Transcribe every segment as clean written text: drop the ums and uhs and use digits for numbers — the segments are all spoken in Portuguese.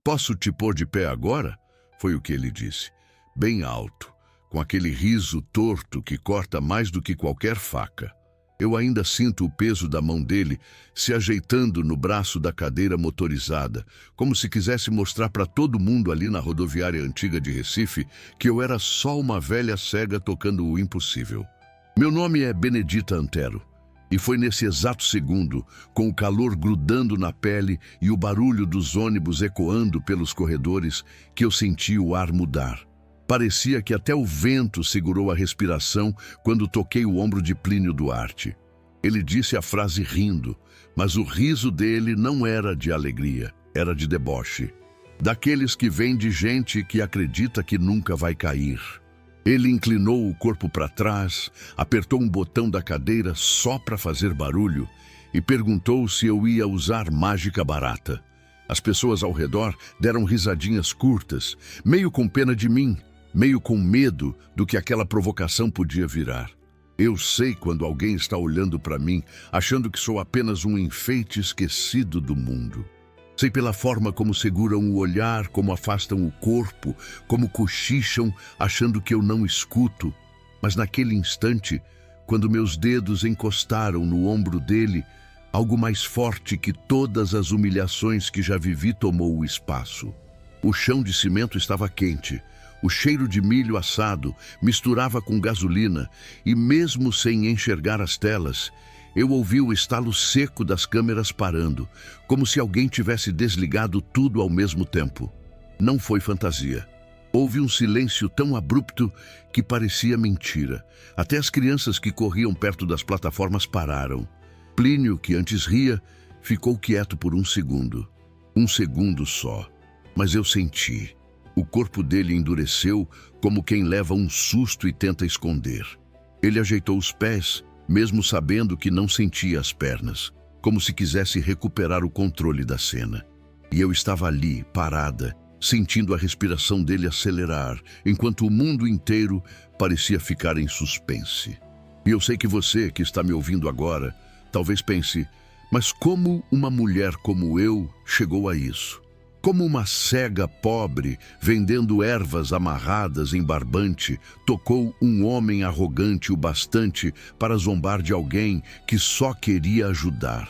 Posso te pôr de pé agora? Foi o que ele disse, bem alto, com aquele riso torto que corta mais do que qualquer faca. Eu ainda sinto o peso da mão dele se ajeitando no braço da cadeira motorizada, como se quisesse mostrar para todo mundo ali na rodoviária antiga de Recife que eu era só uma velha cega tocando o impossível. Meu nome é Benedita Antero, e foi nesse exato segundo, com o calor grudando na pele e o barulho dos ônibus ecoando pelos corredores, que eu senti o ar mudar. Parecia que até o vento segurou a respiração quando toquei o ombro de Plínio Duarte. Ele disse a frase rindo, mas o riso dele não era de alegria, era de deboche. Daqueles que vêm de gente que acredita que nunca vai cair. Ele inclinou o corpo para trás, apertou um botão da cadeira só para fazer barulho e perguntou se eu ia usar mágica barata. As pessoas ao redor deram risadinhas curtas, meio com pena de mim, meio com medo do que aquela provocação podia virar. Eu sei quando alguém está olhando para mim, achando que sou apenas um enfeite esquecido do mundo. Sei pela forma como seguram o olhar, como afastam o corpo, como cochicham, achando que eu não escuto. Mas naquele instante, quando meus dedos encostaram no ombro dele, algo mais forte que todas as humilhações que já vivi tomou o espaço. O chão de cimento estava quente. O cheiro de milho assado misturava com gasolina e, mesmo sem enxergar as telas, eu ouvi o estalo seco das câmeras parando, como se alguém tivesse desligado tudo ao mesmo tempo. Não foi fantasia. Houve um silêncio tão abrupto que parecia mentira. Até as crianças que corriam perto das plataformas pararam. Plínio, que antes ria, ficou quieto por um segundo. Um segundo só. Mas eu senti. O corpo dele endureceu como quem leva um susto e tenta esconder. Ele ajeitou os pés, mesmo sabendo que não sentia as pernas, como se quisesse recuperar o controle da cena. E eu estava ali, parada, sentindo a respiração dele acelerar, enquanto o mundo inteiro parecia ficar em suspense. E eu sei que você, que está me ouvindo agora, talvez pense, mas como uma mulher como eu chegou a isso? Como uma cega pobre, vendendo ervas amarradas em barbante, tocou um homem arrogante o bastante para zombar de alguém que só queria ajudar?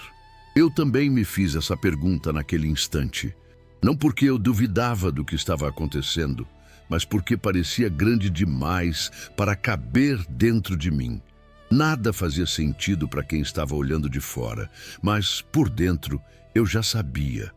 Eu também me fiz essa pergunta naquele instante. Não porque eu duvidava do que estava acontecendo, mas porque parecia grande demais para caber dentro de mim. Nada fazia sentido para quem estava olhando de fora, mas por dentro eu já sabia.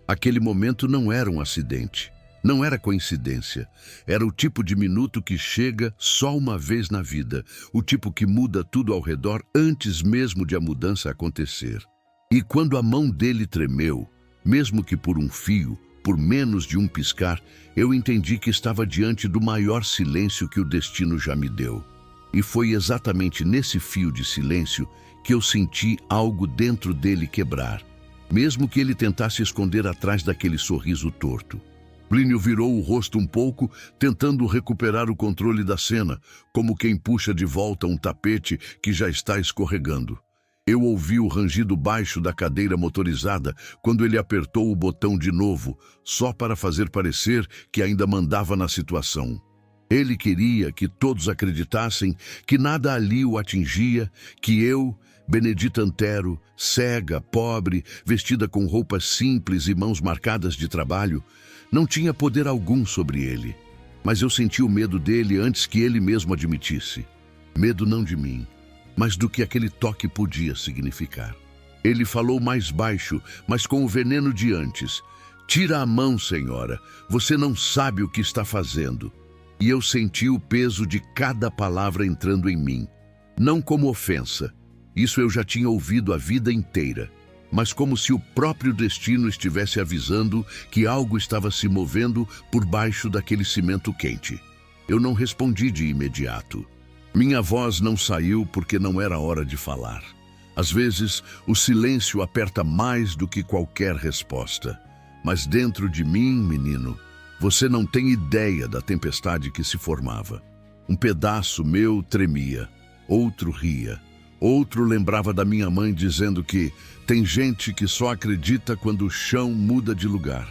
Aquele momento não era um acidente, não era coincidência. Era o tipo de minuto que chega só uma vez na vida, o tipo que muda tudo ao redor antes mesmo de a mudança acontecer. E quando a mão dele tremeu, mesmo que por um fio, por menos de um piscar, eu entendi que estava diante do maior silêncio que o destino já me deu. E foi exatamente nesse fio de silêncio que eu senti algo dentro dele quebrar, mesmo que ele tentasse esconder atrás daquele sorriso torto. Plínio virou o rosto um pouco, tentando recuperar o controle da cena, como quem puxa de volta um tapete que já está escorregando. Eu ouvi o rangido baixo da cadeira motorizada quando ele apertou o botão de novo, só para fazer parecer que ainda mandava na situação. Ele queria que todos acreditassem que nada ali o atingia, que eu, Benedita Antero, cega, pobre, vestida com roupas simples e mãos marcadas de trabalho, não tinha poder algum sobre ele. Mas eu senti o medo dele antes que ele mesmo admitisse. Medo não de mim, mas do que aquele toque podia significar. Ele falou mais baixo, mas com o veneno de antes. "Tira a mão, senhora, você não sabe o que está fazendo." E eu senti o peso de cada palavra entrando em mim. Não como ofensa, isso eu já tinha ouvido a vida inteira, mas como se o próprio destino estivesse avisando que algo estava se movendo por baixo daquele cimento quente. Eu não respondi de imediato. Minha voz não saiu porque não era hora de falar. Às vezes, o silêncio aperta mais do que qualquer resposta. Mas dentro de mim, menino, você não tem ideia da tempestade que se formava. Um pedaço meu tremia, outro ria, outro lembrava da minha mãe dizendo que tem gente que só acredita quando o chão muda de lugar.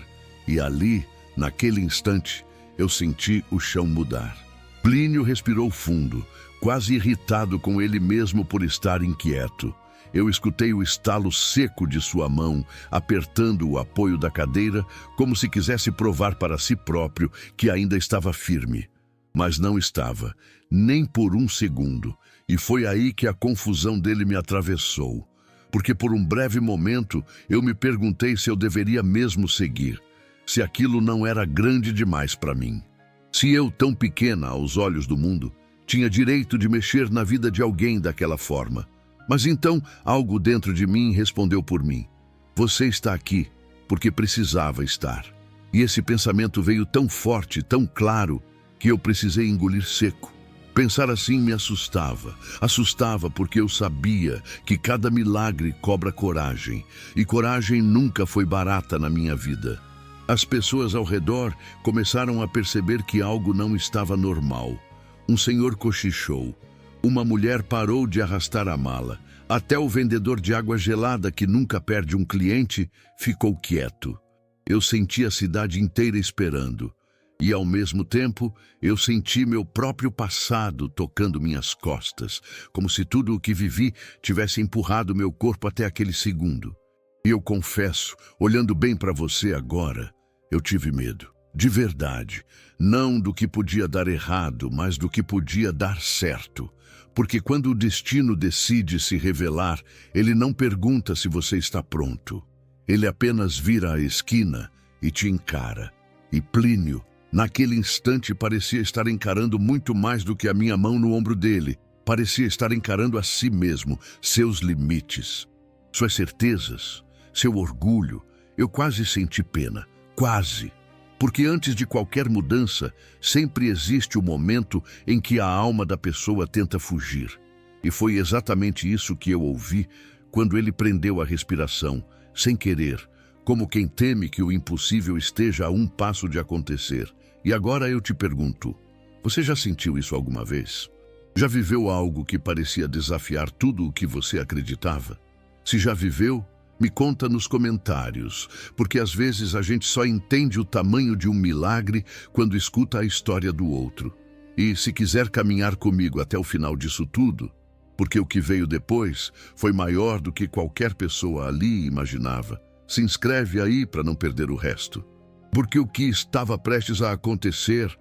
E ali, naquele instante, eu senti o chão mudar. Plínio respirou fundo, quase irritado com ele mesmo por estar inquieto. Eu escutei o estalo seco de sua mão, apertando o apoio da cadeira, como se quisesse provar para si próprio que ainda estava firme. Mas não estava, nem por um segundo, e foi aí que a confusão dele me atravessou. Porque por um breve momento eu me perguntei se eu deveria mesmo seguir, se aquilo não era grande demais para mim. Se eu, tão pequena aos olhos do mundo, tinha direito de mexer na vida de alguém daquela forma. Mas então algo dentro de mim respondeu por mim. Você está aqui porque precisava estar. E esse pensamento veio tão forte, tão claro, que eu precisei engolir seco. Pensar assim me assustava. Assustava porque eu sabia que cada milagre cobra coragem. E coragem nunca foi barata na minha vida. As pessoas ao redor começaram a perceber que algo não estava normal. Um senhor cochichou. Uma mulher parou de arrastar a mala. Até o vendedor de água gelada, que nunca perde um cliente, ficou quieto. Eu senti a cidade inteira esperando. E, ao mesmo tempo, eu senti meu próprio passado tocando minhas costas, como se tudo o que vivi tivesse empurrado meu corpo até aquele segundo. E eu confesso, olhando bem para você agora, eu tive medo. De verdade. Não do que podia dar errado, mas do que podia dar certo. Porque quando o destino decide se revelar, ele não pergunta se você está pronto. Ele apenas vira a esquina e te encara. E Plínio, naquele instante, parecia estar encarando muito mais do que a minha mão no ombro dele. Parecia estar encarando a si mesmo, seus limites, suas certezas, seu orgulho. Eu quase senti pena. Quase. Porque antes de qualquer mudança, sempre existe o momento em que a alma da pessoa tenta fugir. E foi exatamente isso que eu ouvi quando ele prendeu a respiração, sem querer, como quem teme que o impossível esteja a um passo de acontecer. E agora eu te pergunto, você já sentiu isso alguma vez? Já viveu algo que parecia desafiar tudo o que você acreditava? Se já viveu, me conta nos comentários, porque às vezes a gente só entende o tamanho de um milagre quando escuta a história do outro. E se quiser caminhar comigo até o final disso tudo, porque o que veio depois foi maior do que qualquer pessoa ali imaginava, se inscreve aí para não perder o resto. Porque o que estava prestes a acontecer,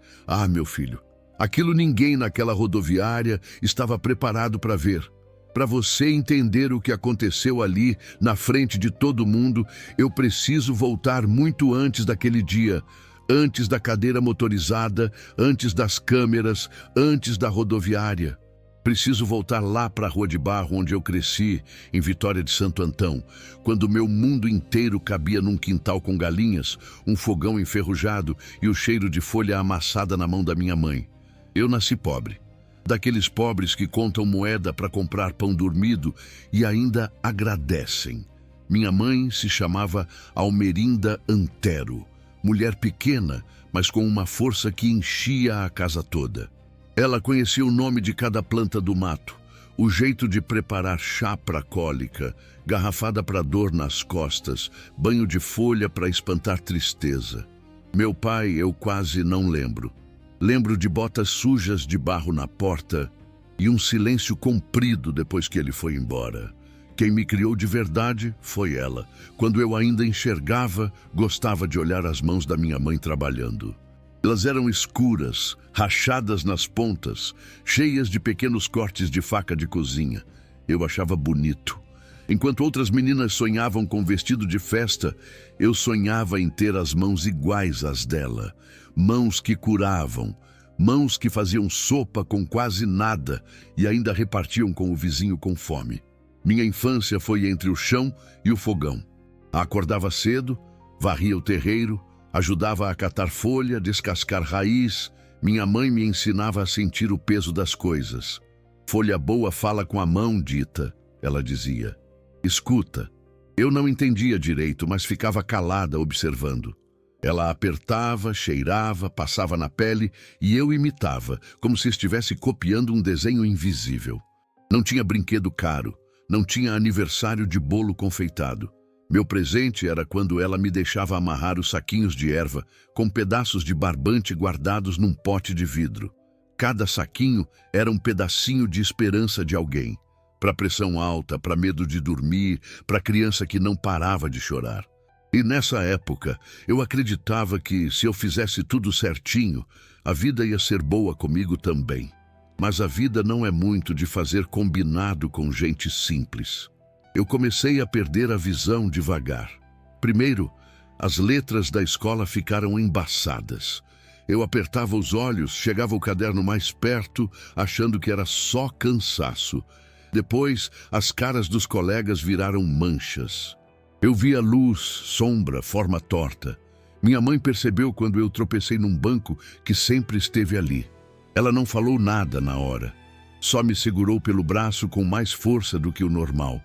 meu filho, aquilo ninguém naquela rodoviária estava preparado para ver. Para você entender o que aconteceu ali, na frente de todo mundo, eu preciso voltar muito antes daquele dia, antes da cadeira motorizada, antes das câmeras, antes da rodoviária. Preciso voltar lá para a Rua de Barro, onde eu cresci, em Vitória de Santo Antão, quando meu mundo inteiro cabia num quintal com galinhas, um fogão enferrujado e o cheiro de folha amassada na mão da minha mãe. Eu nasci pobre. Daqueles pobres que contam moeda para comprar pão dormido e ainda agradecem. Minha mãe se chamava Almerinda Antero, mulher pequena, mas com uma força que enchia a casa toda. Ela conhecia o nome de cada planta do mato, o jeito de preparar chá para cólica, garrafada para dor nas costas, banho de folha para espantar tristeza. Meu pai eu quase não lembro. Lembro de botas sujas de barro na porta e um silêncio comprido depois que ele foi embora. Quem me criou de verdade foi ela. Quando eu ainda enxergava, gostava de olhar as mãos da minha mãe trabalhando. Elas eram escuras, rachadas nas pontas, cheias de pequenos cortes de faca de cozinha. Eu achava bonito. Enquanto outras meninas sonhavam com vestido de festa, eu sonhava em ter as mãos iguais às dela. Mãos que curavam, mãos que faziam sopa com quase nada e ainda repartiam com o vizinho com fome. Minha infância foi entre o chão e o fogão. Acordava cedo, varria o terreiro, ajudava a catar folha, descascar raiz. Minha mãe me ensinava a sentir o peso das coisas. Folha boa fala com a mão, Dita, ela dizia. Escuta. Eu não entendia direito, mas ficava calada observando. Ela apertava, cheirava, passava na pele e eu imitava, como se estivesse copiando um desenho invisível. Não tinha brinquedo caro, não tinha aniversário de bolo confeitado. Meu presente era quando ela me deixava amarrar os saquinhos de erva com pedaços de barbante guardados num pote de vidro. Cada saquinho era um pedacinho de esperança de alguém. Para pressão alta, para medo de dormir, para criança que não parava de chorar. E nessa época, eu acreditava que se eu fizesse tudo certinho, a vida ia ser boa comigo também. Mas a vida não é muito de fazer combinado com gente simples. Eu comecei a perder a visão devagar. Primeiro, as letras da escola ficaram embaçadas. Eu apertava os olhos, chegava o caderno mais perto, achando que era só cansaço. Depois, as caras dos colegas viraram manchas. Eu via luz, sombra, forma torta. Minha mãe percebeu quando eu tropecei num banco que sempre esteve ali. Ela não falou nada na hora. Só me segurou pelo braço com mais força do que o normal.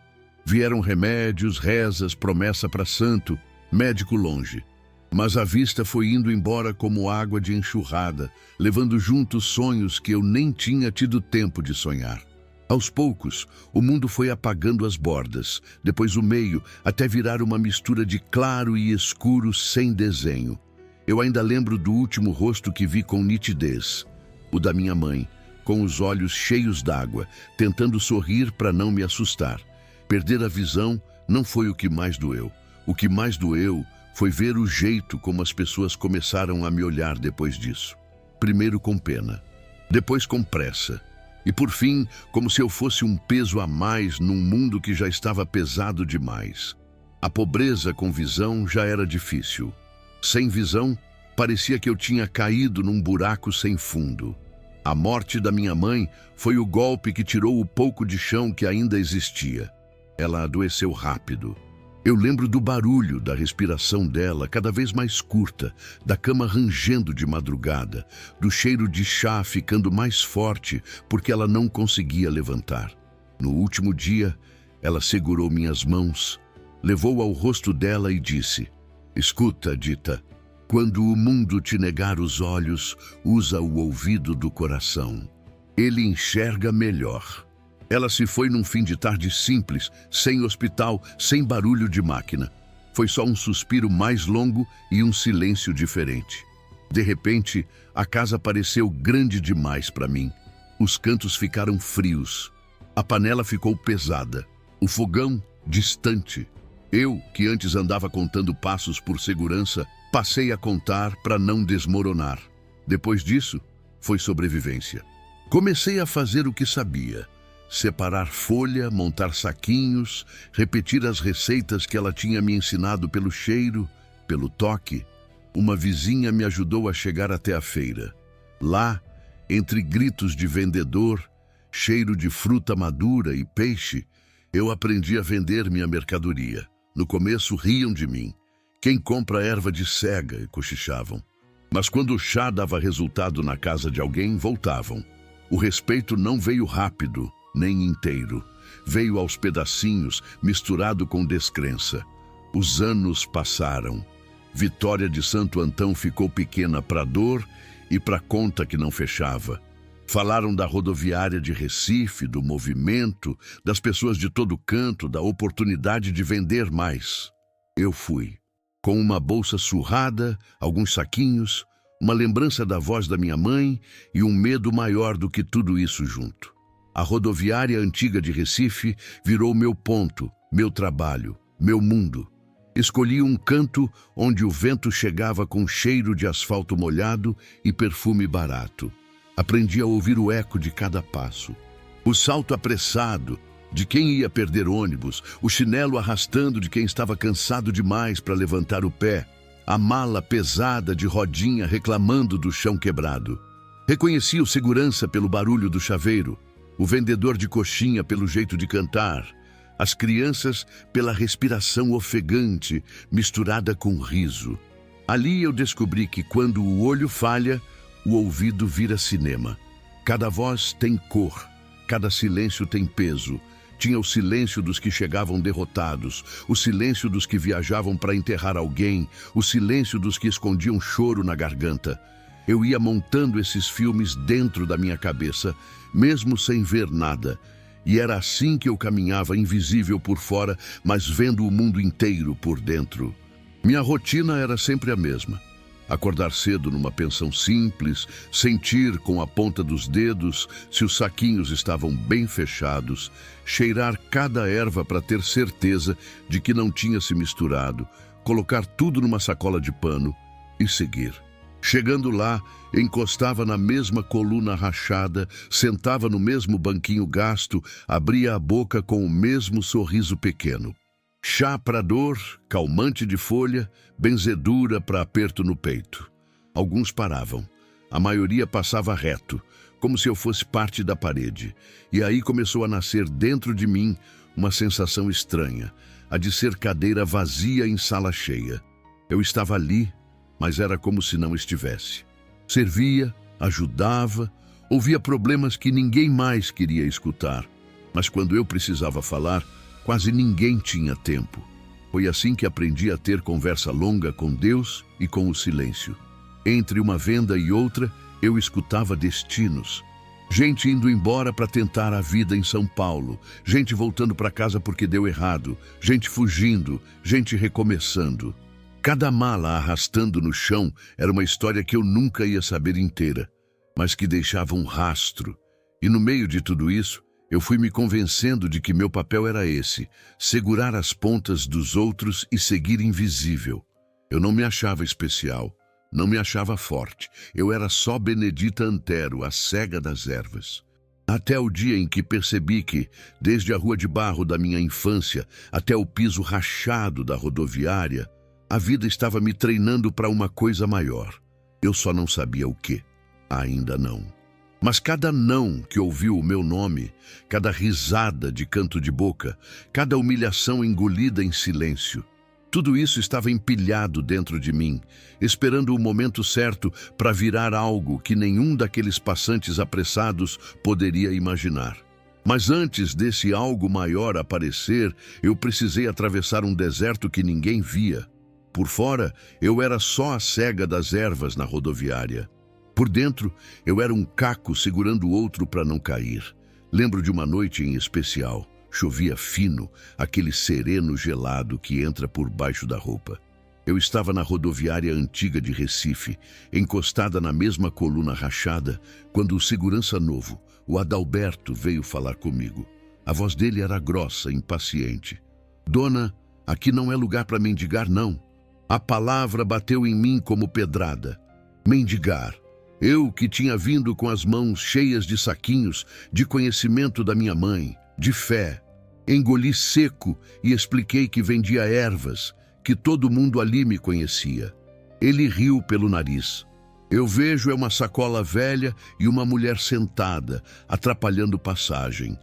Vieram remédios, rezas, promessa para santo, médico longe. Mas a vista foi indo embora como água de enxurrada, levando junto sonhos que eu nem tinha tido tempo de sonhar. Aos poucos, o mundo foi apagando as bordas, depois o meio, até virar uma mistura de claro e escuro sem desenho. Eu ainda lembro do último rosto que vi com nitidez, o da minha mãe, com os olhos cheios d'água, tentando sorrir para não me assustar. Perder a visão não foi o que mais doeu. O que mais doeu foi ver o jeito como as pessoas começaram a me olhar depois disso. Primeiro com pena, depois com pressa. E por fim, como se eu fosse um peso a mais num mundo que já estava pesado demais. A pobreza com visão já era difícil. Sem visão, parecia que eu tinha caído num buraco sem fundo. A morte da minha mãe foi o golpe que tirou o pouco de chão que ainda existia. Ela adoeceu rápido. Eu lembro do barulho da respiração dela, cada vez mais curta, da cama rangendo de madrugada, do cheiro de chá ficando mais forte porque ela não conseguia levantar. No último dia, ela segurou minhas mãos, levou ao rosto dela e disse: "Escuta, Dita, quando o mundo te negar os olhos, usa o ouvido do coração. Ele enxerga melhor." Ela se foi num fim de tarde simples, sem hospital, sem barulho de máquina. Foi só um suspiro mais longo e um silêncio diferente. De repente, a casa pareceu grande demais para mim. Os cantos ficaram frios. A panela ficou pesada. O fogão, distante. Eu, que antes andava contando passos por segurança, passei a contar para não desmoronar. Depois disso, foi sobrevivência. Comecei a fazer o que sabia. Separar folha, montar saquinhos, repetir as receitas que ela tinha me ensinado pelo cheiro, pelo toque. Uma vizinha me ajudou a chegar até a feira. Lá, entre gritos de vendedor, cheiro de fruta madura e peixe, eu aprendi a vender minha mercadoria. No começo riam de mim. Quem compra erva de cega, cochichavam. Mas quando o chá dava resultado na casa de alguém, voltavam. O respeito não veio rápido, nem inteiro. Veio aos pedacinhos, misturado com descrença. Os anos passaram. Vitória de Santo Antão ficou pequena para a dor e para a conta que não fechava. Falaram da rodoviária de Recife, do movimento, das pessoas de todo canto, da oportunidade de vender mais. Eu fui. Com uma bolsa surrada, alguns saquinhos, uma lembrança da voz da minha mãe e um medo maior do que tudo isso junto. A rodoviária antiga de Recife virou meu ponto, meu trabalho, meu mundo. Escolhi um canto onde o vento chegava com cheiro de asfalto molhado e perfume barato. Aprendi a ouvir o eco de cada passo. O salto apressado de quem ia perder ônibus, o chinelo arrastando de quem estava cansado demais para levantar o pé, a mala pesada de rodinha reclamando do chão quebrado. Reconheci o segurança pelo barulho do chaveiro, o vendedor de coxinha pelo jeito de cantar, as crianças pela respiração ofegante misturada com riso. Ali eu descobri que quando o olho falha, o ouvido vira cinema. Cada voz tem cor, cada silêncio tem peso. Tinha o silêncio dos que chegavam derrotados, o silêncio dos que viajavam para enterrar alguém, o silêncio dos que escondiam choro na garganta. Eu ia montando esses filmes dentro da minha cabeça, mesmo sem ver nada. E era assim que eu caminhava, invisível por fora, mas vendo o mundo inteiro por dentro. Minha rotina era sempre a mesma. Acordar cedo numa pensão simples, sentir com a ponta dos dedos se os saquinhos estavam bem fechados, cheirar cada erva para ter certeza de que não tinha se misturado, colocar tudo numa sacola de pano e seguir. Chegando lá, encostava na mesma coluna rachada, sentava no mesmo banquinho gasto, abria a boca com o mesmo sorriso pequeno. Chá para dor, calmante de folha, benzedura para aperto no peito. Alguns paravam. A maioria passava reto, como se eu fosse parte da parede. E aí começou a nascer dentro de mim uma sensação estranha, a de ser cadeira vazia em sala cheia. Eu estava ali, mas era como se não estivesse. Servia, ajudava, ouvia problemas que ninguém mais queria escutar. Mas quando eu precisava falar, quase ninguém tinha tempo. Foi assim que aprendi a ter conversa longa com Deus e com o silêncio. Entre uma venda e outra, eu escutava destinos. Gente indo embora para tentar a vida em São Paulo, gente voltando para casa porque deu errado, gente fugindo, gente recomeçando. Cada mala arrastando no chão era uma história que eu nunca ia saber inteira, mas que deixava um rastro. E no meio de tudo isso, eu fui me convencendo de que meu papel era esse, segurar as pontas dos outros e seguir invisível. Eu não me achava especial, não me achava forte. Eu era só Benedita Antero, a cega das ervas. Até o dia em que percebi que, desde a rua de barro da minha infância até o piso rachado da rodoviária, a vida estava me treinando para uma coisa maior. Eu só não sabia o quê. Ainda não. Mas cada não que ouviu o meu nome, cada risada de canto de boca, cada humilhação engolida em silêncio, tudo isso estava empilhado dentro de mim, esperando o momento certo para virar algo que nenhum daqueles passantes apressados poderia imaginar. Mas antes desse algo maior aparecer, eu precisei atravessar um deserto que ninguém via. Por fora, eu era só a cega das ervas na rodoviária. Por dentro, eu era um caco segurando o outro para não cair. Lembro de uma noite em especial. Chovia fino, aquele sereno gelado que entra por baixo da roupa. Eu estava na rodoviária antiga de Recife, encostada na mesma coluna rachada, quando o segurança novo, o Adalberto, veio falar comigo. A voz dele era grossa, impaciente. "Dona, aqui não é lugar para mendigar, não." A palavra bateu em mim como pedrada. Mendigar. Eu que tinha vindo com as mãos cheias de saquinhos, de conhecimento da minha mãe, de fé. Engoli seco e expliquei que vendia ervas, que todo mundo ali me conhecia. Ele riu pelo nariz. Eu vejo uma sacola velha e uma mulher sentada, atrapalhando passagem.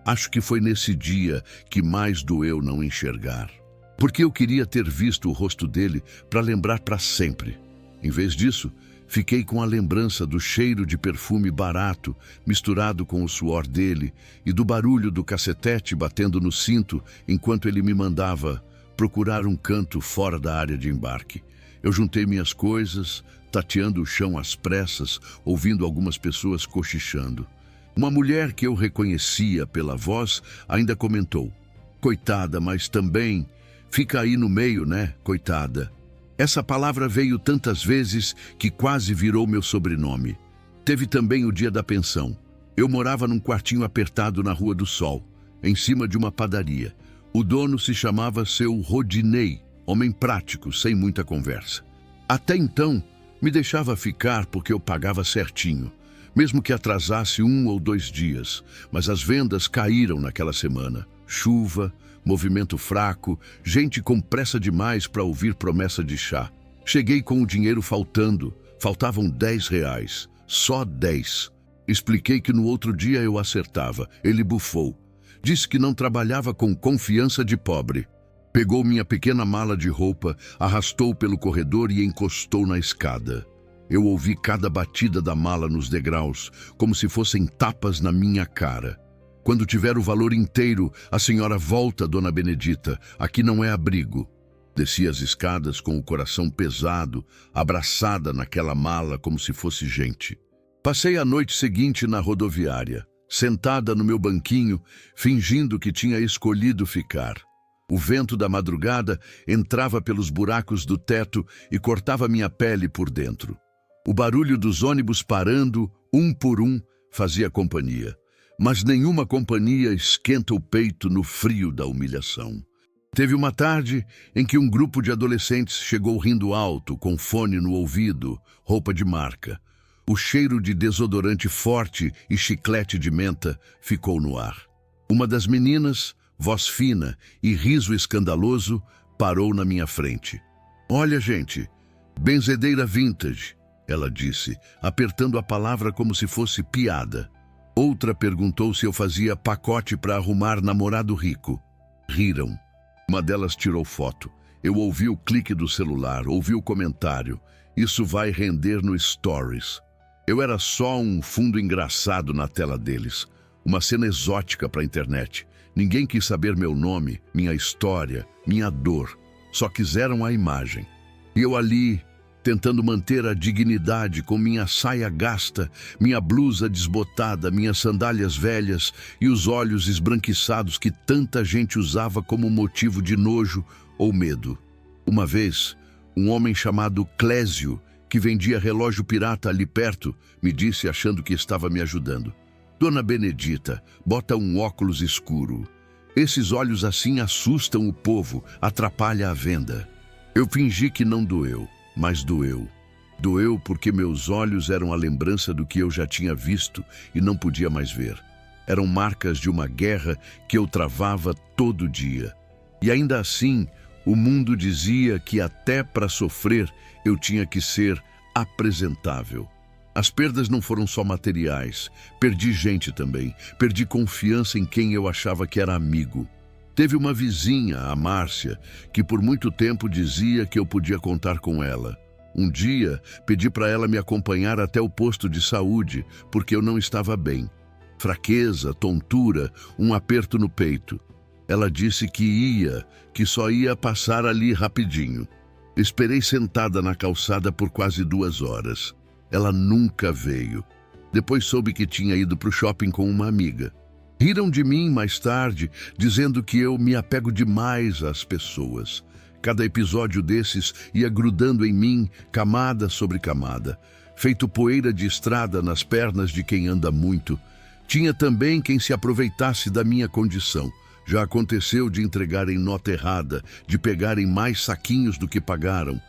Acho que foi nesse dia que mais doeu não enxergar. Porque eu queria ter visto o rosto dele para lembrar para sempre. Em vez disso, fiquei com a lembrança do cheiro de perfume barato misturado com o suor dele e do barulho do cacetete batendo no cinto enquanto ele me mandava procurar um canto fora da área de embarque. Eu juntei minhas coisas, tateando o chão às pressas, ouvindo algumas pessoas cochichando. Uma mulher que eu reconhecia pela voz ainda comentou: "Coitada, mas também fica aí no meio, né, coitada." Essa palavra veio tantas vezes que quase virou meu sobrenome. Teve também o dia da pensão. Eu morava num quartinho apertado na Rua do Sol, em cima de uma padaria. O dono se chamava seu Rodinei, homem prático, sem muita conversa. Até então, me deixava ficar porque eu pagava certinho, mesmo que atrasasse 1 ou 2 dias. Mas as vendas caíram naquela semana. Chuva, movimento fraco, gente com pressa demais para ouvir promessa de chá. Cheguei com o dinheiro faltando, faltavam R$10, só 10. Expliquei que no outro dia eu acertava. Ele bufou. Disse que não trabalhava com confiança de pobre. Pegou minha pequena mala de roupa, arrastou pelo corredor e encostou na escada. Eu ouvi cada batida da mala nos degraus, como se fossem tapas na minha cara. "Quando tiver o valor inteiro, a senhora volta, dona Benedita. Aqui não é abrigo." Desci as escadas com o coração pesado, abraçada naquela mala como se fosse gente. Passei a noite seguinte na rodoviária. sentada no meu banquinho, fingindo que tinha escolhido ficar. O vento da madrugada entrava pelos buracos do teto e cortava minha pele por dentro. O barulho dos ônibus parando, um por um, fazia companhia. Mas nenhuma companhia esquenta o peito no frio da humilhação. Teve uma tarde em que um grupo de adolescentes chegou rindo alto, com fone no ouvido, roupa de marca. O cheiro de desodorante forte e chiclete de menta ficou no ar. Uma das meninas, voz fina e riso escandaloso, parou na minha frente. "Olha, gente, benzedeira vintage", ela disse, apertando a palavra como se fosse piada. Outra perguntou se eu fazia pacote para arrumar namorado rico. Riram. Uma delas tirou foto. Eu ouvi o clique do celular, ouvi o comentário. "Isso vai render no Stories." Eu era só um fundo engraçado na tela deles. Uma cena exótica para a internet. Ninguém quis saber meu nome, minha história, minha dor. Só quiseram a imagem. E eu ali, tentando manter a dignidade com minha saia gasta, minha blusa desbotada, minhas sandálias velhas e os olhos esbranquiçados que tanta gente usava como motivo de nojo ou medo. Uma vez, um homem chamado Clésio, que vendia relógio pirata ali perto, me disse achando que estava me ajudando: "Dona Benedita, bota um óculos escuro. Esses olhos assim assustam o povo, atrapalha a venda." Eu fingi que não doeu, mas doeu. Doeu porque meus olhos eram a lembrança do que eu já tinha visto e não podia mais ver. Eram marcas de uma guerra que eu travava todo dia. E ainda assim, o mundo dizia que até para sofrer eu tinha que ser apresentável. As perdas não foram só materiais. Perdi gente também. Perdi confiança em quem eu achava que era amigo. Teve uma vizinha, a Márcia, que por muito tempo dizia que eu podia contar com ela. Um dia, pedi para ela me acompanhar até o posto de saúde, porque eu não estava bem. Fraqueza, tontura, um aperto no peito. Ela disse que só ia passar ali rapidinho. Esperei sentada na calçada por quase 2 horas. Ela nunca veio. Depois soube que tinha ido para o shopping com uma amiga. Riram de mim mais tarde, dizendo que eu me apego demais às pessoas. Cada episódio desses ia grudando em mim, camada sobre camada, feito poeira de estrada nas pernas de quem anda muito. Tinha também quem se aproveitasse da minha condição. Já aconteceu de entregarem nota errada, de pegarem mais saquinhos do que pagaram,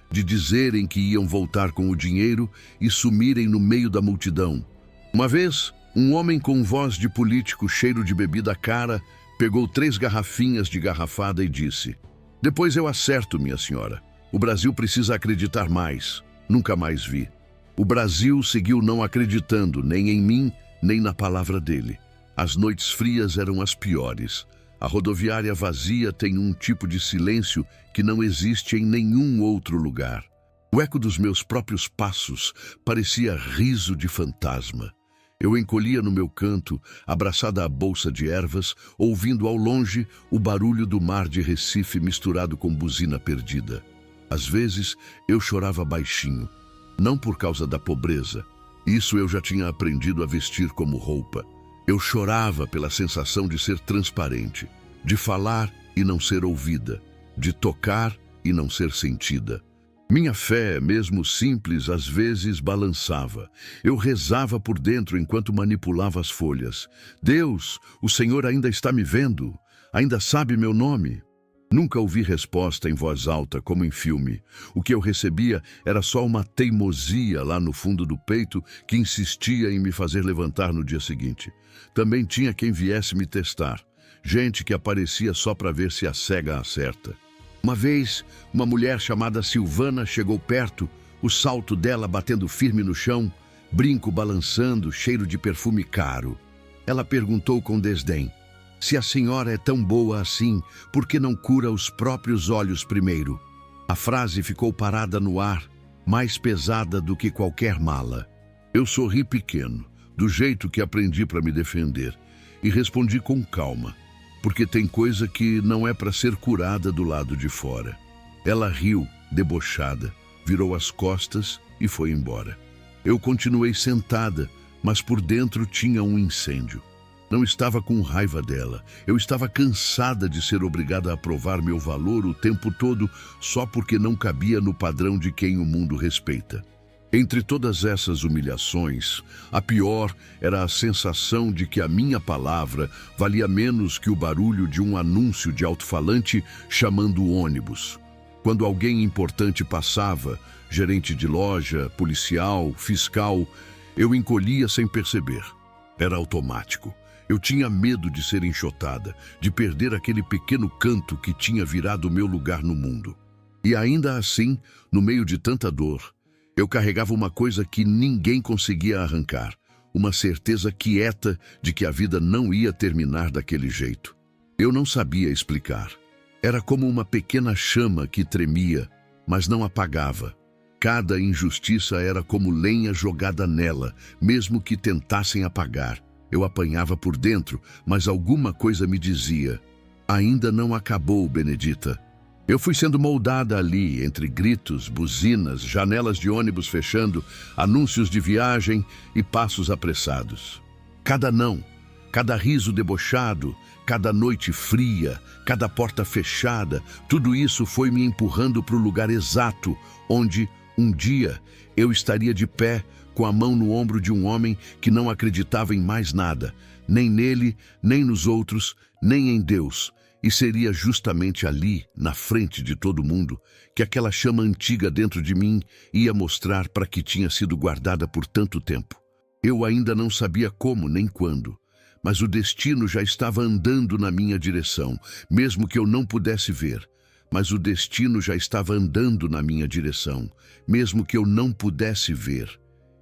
de dizerem que iam voltar com o dinheiro e sumirem no meio da multidão. Uma vez, um homem com voz de político, cheiro de bebida cara, pegou 3 garrafinhas de garrafada e disse: "Depois eu acerto, minha senhora. O Brasil precisa acreditar mais." Nunca mais vi. O Brasil seguiu não acreditando nem em mim, nem na palavra dele. As noites frias eram as piores. A rodoviária vazia tem um tipo de silêncio que não existe em nenhum outro lugar. O eco dos meus próprios passos parecia riso de fantasma. Eu encolhia no meu canto, abraçada à bolsa de ervas, ouvindo ao longe o barulho do mar de Recife misturado com buzina perdida. Às vezes, eu chorava baixinho, não por causa da pobreza. Isso eu já tinha aprendido a vestir como roupa. Eu chorava pela sensação de ser transparente, de falar e não ser ouvida, de tocar e não ser sentida. Minha fé, mesmo simples, às vezes balançava. Eu rezava por dentro enquanto manipulava as folhas. "Deus, o Senhor ainda está me vendo? Ainda sabe meu nome?" Nunca ouvi resposta em voz alta, como em filme. O que eu recebia era só uma teimosia lá no fundo do peito que insistia em me fazer levantar no dia seguinte. Também tinha quem viesse me testar. Gente que aparecia só para ver se a cega acerta. Uma vez, uma mulher chamada Silvana chegou perto, o salto dela batendo firme no chão, brinco balançando, cheiro de perfume caro. Ela perguntou com desdém: "Se a senhora é tão boa assim, por que não cura os próprios olhos primeiro?" A frase ficou parada no ar, mais pesada do que qualquer mala. Eu sorri pequeno, do jeito que aprendi para me defender, e respondi com calma, porque tem coisa que não é para ser curada do lado de fora. Ela riu, debochada, virou as costas e foi embora. Eu continuei sentada, mas por dentro tinha um incêndio. Não estava com raiva dela. Eu estava cansada de ser obrigada a provar meu valor o tempo todo só porque não cabia no padrão de quem o mundo respeita. Entre todas essas humilhações, a pior era a sensação de que a minha palavra valia menos que o barulho de um anúncio de alto-falante chamando o ônibus. Quando alguém importante passava, gerente de loja, policial, fiscal, eu encolhia sem perceber. Era automático. Eu tinha medo de ser enxotada, de perder aquele pequeno canto que tinha virado meu lugar no mundo. E ainda assim, no meio de tanta dor, eu carregava uma coisa que ninguém conseguia arrancar, uma certeza quieta de que a vida não ia terminar daquele jeito. Eu não sabia explicar. Era como uma pequena chama que tremia, mas não apagava. Cada injustiça era como lenha jogada nela, mesmo que tentassem apagar. Eu apanhava por dentro, mas alguma coisa me dizia: ainda não acabou, Benedita. Eu fui sendo moldada ali, entre gritos, buzinas, janelas de ônibus fechando, anúncios de viagem e passos apressados. Cada não, cada riso debochado, cada noite fria, cada porta fechada, tudo isso foi me empurrando para o lugar exato, onde, um dia, eu estaria de pé, com a mão no ombro de um homem que não acreditava em mais nada, nem nele, nem nos outros, nem em Deus. E seria justamente ali, na frente de todo mundo, que aquela chama antiga dentro de mim ia mostrar para que tinha sido guardada por tanto tempo. Eu ainda não sabia como nem quando, mas o destino já estava andando na minha direção, mesmo que eu não pudesse ver. Mas o destino já estava andando na minha direção, mesmo que eu não pudesse ver.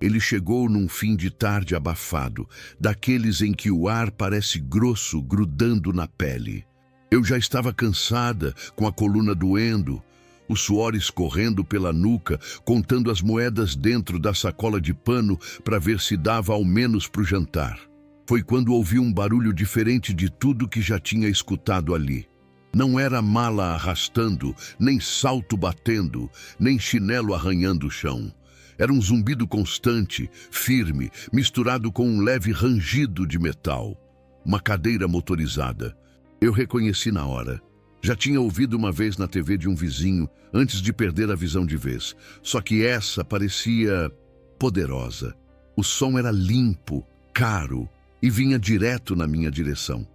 Ele chegou num fim de tarde abafado, daqueles em que o ar parece grosso grudando na pele. Eu já estava cansada, com a coluna doendo, o suor escorrendo pela nuca, contando as moedas dentro da sacola de pano para ver se dava ao menos para o jantar. Foi quando ouvi um barulho diferente de tudo que já tinha escutado ali. Não era mala arrastando, nem salto batendo, nem chinelo arranhando o chão. Era um zumbido constante, firme, misturado com um leve rangido de metal. Uma cadeira motorizada. Eu reconheci na hora. Já tinha ouvido uma vez na TV de um vizinho, antes de perder a visão de vez. Só que essa parecia poderosa. O som era limpo, caro, e vinha direto na minha direção.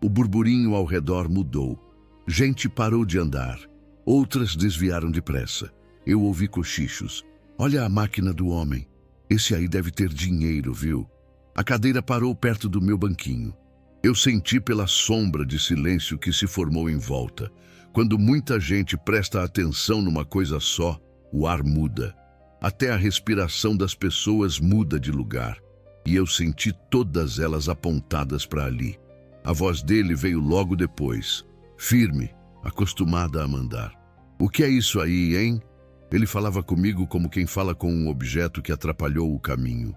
O burburinho ao redor mudou. Gente parou de andar. Outras desviaram depressa. Eu ouvi cochichos. Olha a máquina do homem. Esse aí deve ter dinheiro, viu? A cadeira parou perto do meu banquinho. Eu senti pela sombra de silêncio que se formou em volta. Quando muita gente presta atenção numa coisa só, o ar muda. Até a respiração das pessoas muda de lugar. E eu senti todas elas apontadas para ali. A voz dele veio logo depois, firme, acostumada a mandar. O que é isso aí, hein? Ele falava comigo como quem fala com um objeto que atrapalhou o caminho.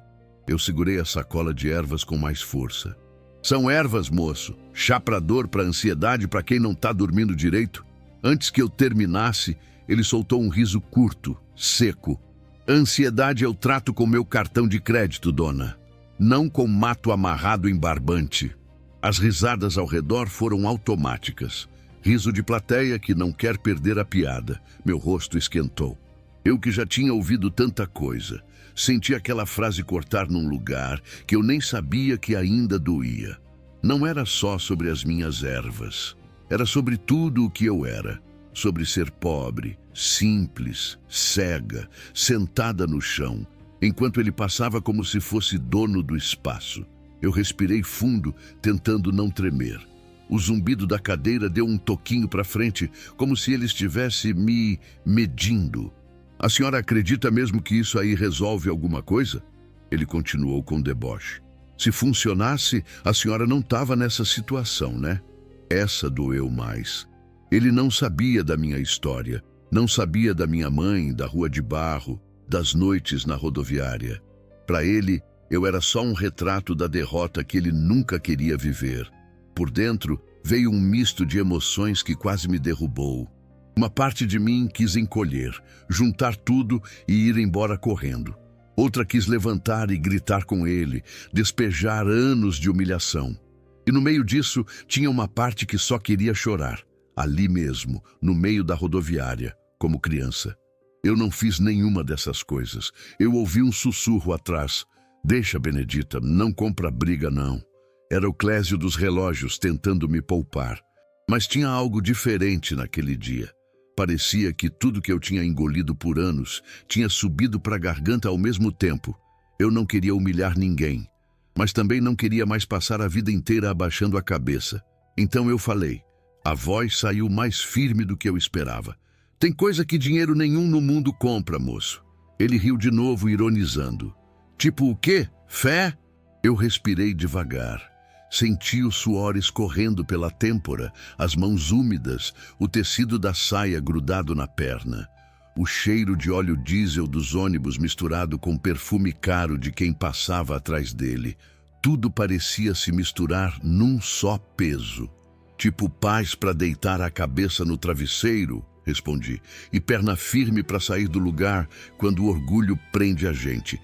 Eu segurei a sacola de ervas com mais força. São ervas, moço. Chá pra dor, pra ansiedade, pra quem não tá dormindo direito. Antes que eu terminasse, ele soltou um riso curto, seco. A ansiedade eu trato com meu cartão de crédito, dona. Não com mato amarrado em barbante. As risadas ao redor foram automáticas. Riso de plateia que não quer perder a piada. Meu rosto esquentou. Eu que já tinha ouvido tanta coisa. Senti aquela frase cortar num lugar que eu nem sabia que ainda doía. Não era só sobre as minhas ervas. Era sobre tudo o que eu era. Sobre ser pobre, simples, cega, sentada no chão, enquanto ele passava como se fosse dono do espaço. Eu respirei fundo, tentando não tremer. O zumbido da cadeira deu um toquinho para frente, como se ele estivesse me medindo. A senhora acredita mesmo que isso aí resolve alguma coisa? Ele continuou com deboche. Se funcionasse, a senhora não estava nessa situação, né? Essa doeu mais. Ele não sabia da minha história, não sabia da minha mãe, da rua de barro, das noites na rodoviária. Para ele, eu era só um retrato da derrota que ele nunca queria viver. Por dentro, veio um misto de emoções que quase me derrubou. Uma parte de mim quis encolher, juntar tudo e ir embora correndo. Outra quis levantar e gritar com ele, despejar anos de humilhação. E no meio disso, tinha uma parte que só queria chorar, ali mesmo, no meio da rodoviária, como criança. Eu não fiz nenhuma dessas coisas. Eu ouvi um sussurro atrás. Deixa, Benedita, não compra briga, não. Era o Clésio dos relógios tentando me poupar. Mas tinha algo diferente naquele dia. Parecia que tudo que eu tinha engolido por anos tinha subido para a garganta ao mesmo tempo. Eu não queria humilhar ninguém, mas também não queria mais passar a vida inteira abaixando a cabeça. Então eu falei. A voz saiu mais firme do que eu esperava. Tem coisa que dinheiro nenhum no mundo compra, moço. Ele riu de novo, ironizando. Tipo o quê? Fé? Eu respirei devagar. Senti o suor escorrendo pela têmpora, as mãos úmidas, o tecido da saia grudado na perna. O cheiro de óleo diesel dos ônibus misturado com o perfume caro de quem passava atrás dele. Tudo parecia se misturar num só peso. Tipo paz para deitar a cabeça no travesseiro, respondi, e perna firme para sair do lugar quando o orgulho prende a gente.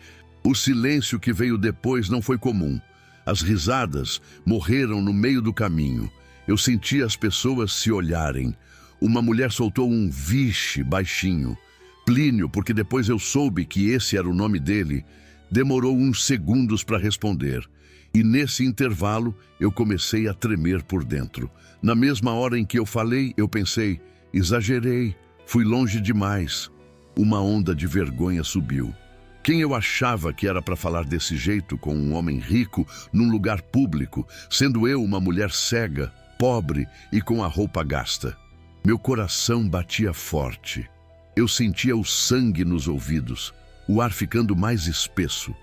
O silêncio que veio depois não foi comum. As risadas morreram no meio do caminho. Eu senti as pessoas se olharem. Uma mulher soltou um vixe baixinho. Plínio, porque depois eu soube que esse era o nome dele, demorou uns segundos para responder. E nesse intervalo eu comecei a tremer por dentro. Na mesma hora em que eu falei, eu pensei, exagerei, fui longe demais. Uma onda de vergonha subiu. Quem eu achava que era para falar desse jeito com um homem rico num lugar público, sendo eu uma mulher cega, pobre e com a roupa gasta? Meu coração batia forte. Eu sentia o sangue nos ouvidos, o ar ficando mais espesso.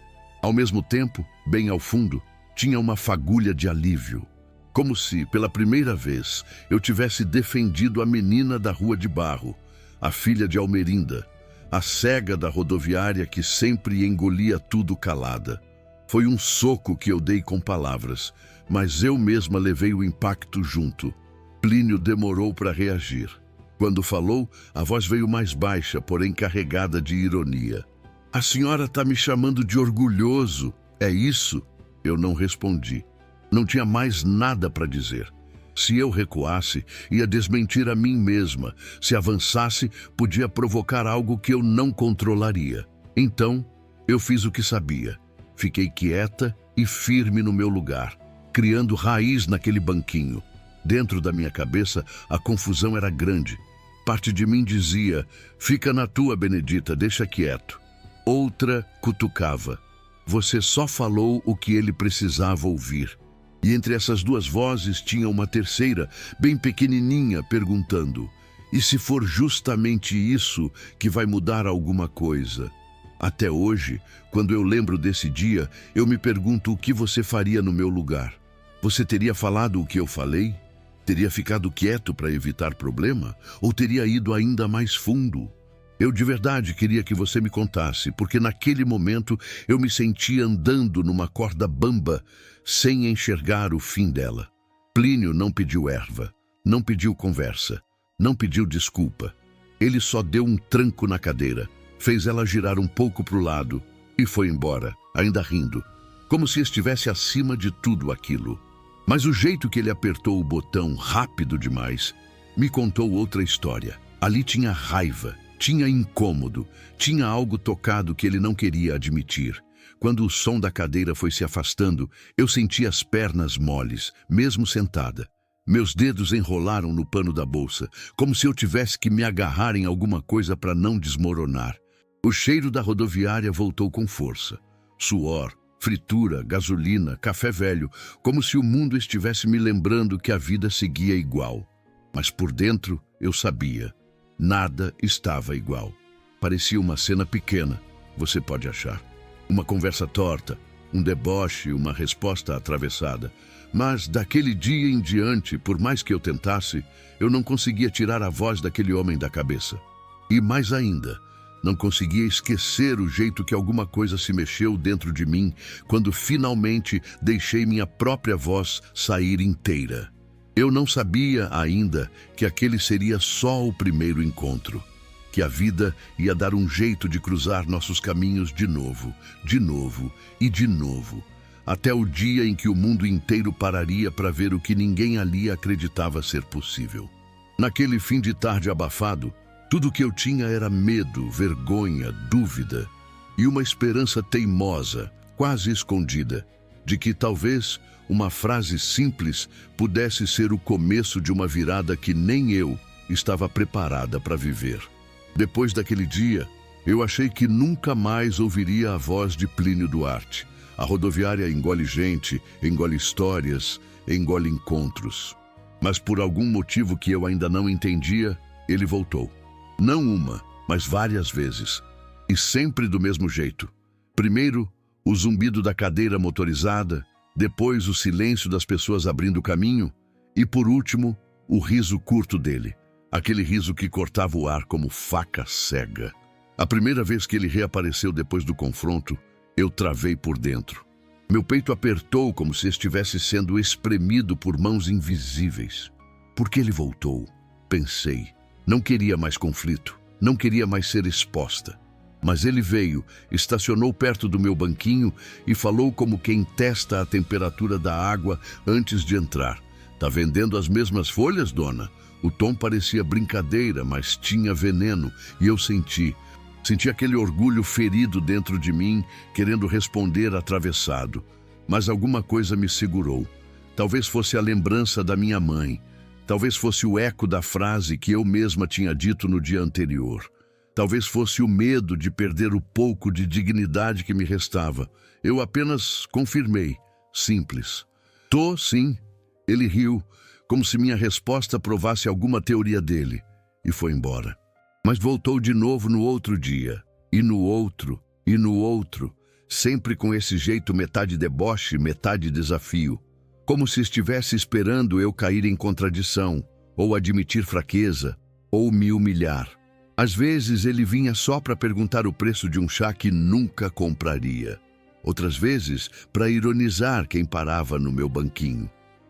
Ao mesmo tempo, bem ao fundo, tinha uma fagulha de alívio. Como se, pela primeira vez, eu tivesse defendido a menina da Rua de Barro, a filha de Almerinda, a cega da rodoviária que sempre engolia tudo calada. Foi um soco que eu dei com palavras, mas eu mesma levei o impacto junto. Plínio demorou para reagir. Quando falou, a voz veio mais baixa, porém carregada de ironia. A senhora está me chamando de orgulhoso, é isso? Eu não respondi. Não tinha mais nada para dizer. Se eu recuasse, ia desmentir a mim mesma. Se avançasse, podia provocar algo que eu não controlaria. Então, eu fiz o que sabia. Fiquei quieta e firme no meu lugar, criando raiz naquele banquinho. Dentro da minha cabeça, a confusão era grande. Parte de mim dizia, fica na tua, Benedita, deixa quieto. Outra cutucava. Você só falou o que ele precisava ouvir. E entre essas duas vozes tinha uma terceira, bem pequenininha, perguntando, e se for justamente isso que vai mudar alguma coisa? Até hoje, quando eu lembro desse dia, eu me pergunto o que você faria no meu lugar. Você teria falado o que eu falei? Teria ficado quieto para evitar problema? Ou teria ido ainda mais fundo? Eu de verdade queria que você me contasse, porque naquele momento eu me sentia andando numa corda bamba, sem enxergar o fim dela. Plínio não pediu erva, não pediu conversa, não pediu desculpa. Ele só deu um tranco na cadeira, fez ela girar um pouco para o lado e foi embora, ainda rindo, como se estivesse acima de tudo aquilo. Mas o jeito que ele apertou o botão rápido demais me contou outra história. Ali tinha raiva, tinha incômodo, tinha algo tocado que ele não queria admitir. Quando o som da cadeira foi se afastando, eu senti as pernas moles, mesmo sentada. Meus dedos enrolaram no pano da bolsa, como se eu tivesse que me agarrar em alguma coisa para não desmoronar. O cheiro da rodoviária voltou com força. Suor, fritura, gasolina, café velho, como se o mundo estivesse me lembrando que a vida seguia igual. Mas por dentro, eu sabia. Nada estava igual. Parecia uma cena pequena, você pode achar. Uma conversa torta, um deboche, uma resposta atravessada. Mas daquele dia em diante, por mais que eu tentasse, eu não conseguia tirar a voz daquele homem da cabeça. E mais ainda, não conseguia esquecer o jeito que alguma coisa se mexeu dentro de mim quando finalmente deixei minha própria voz sair inteira. Eu não sabia ainda que aquele seria só o primeiro encontro. que a vida ia dar um jeito de cruzar nossos caminhos de novo e de novo, até o dia em que o mundo inteiro pararia para ver o que ninguém ali acreditava ser possível. Naquele fim de tarde abafado, tudo o que eu tinha era medo, vergonha, dúvida e uma esperança teimosa, quase escondida, de que talvez uma frase simples pudesse ser o começo de uma virada que nem eu estava preparada para viver. Depois daquele dia, eu achei que nunca mais ouviria a voz de Plínio Duarte. A rodoviária engole gente, engole histórias, engole encontros. Mas por algum motivo que eu ainda não entendia, ele voltou. Não uma, mas várias vezes. E sempre do mesmo jeito. Primeiro, o zumbido da cadeira motorizada, depois o silêncio das pessoas abrindo caminho e, por último, o riso curto dele. Aquele riso que cortava o ar como faca cega. A primeira vez que ele reapareceu depois do confronto, eu travei por dentro. Meu peito apertou como se estivesse sendo espremido por mãos invisíveis. Por que ele voltou? Pensei. Não queria mais conflito. Não queria mais ser exposta. Mas ele veio, estacionou perto do meu banquinho e falou como quem testa a temperatura da água antes de entrar. Tá vendendo as mesmas folhas, dona? O tom parecia brincadeira, mas tinha veneno, e eu senti aquele orgulho ferido dentro de mim, querendo responder atravessado. Mas alguma coisa me segurou. Talvez fosse a lembrança da minha mãe. Talvez fosse o eco da frase que eu mesma tinha dito no dia anterior. Talvez fosse o medo de perder o pouco de dignidade que me restava. Eu apenas confirmei. Simples. Tô, sim. Ele riu, como se minha resposta provasse alguma teoria dele, e foi embora. Mas voltou de novo no outro dia, e no outro, e no outro, sempre com esse jeito metade deboche, metade desafio. Como se estivesse esperando eu cair em contradição, ou admitir fraqueza, ou me humilhar. Às vezes ele vinha só para perguntar o preço de um chá que nunca compraria. Outras vezes, para ironizar quem parava no meu banquinho.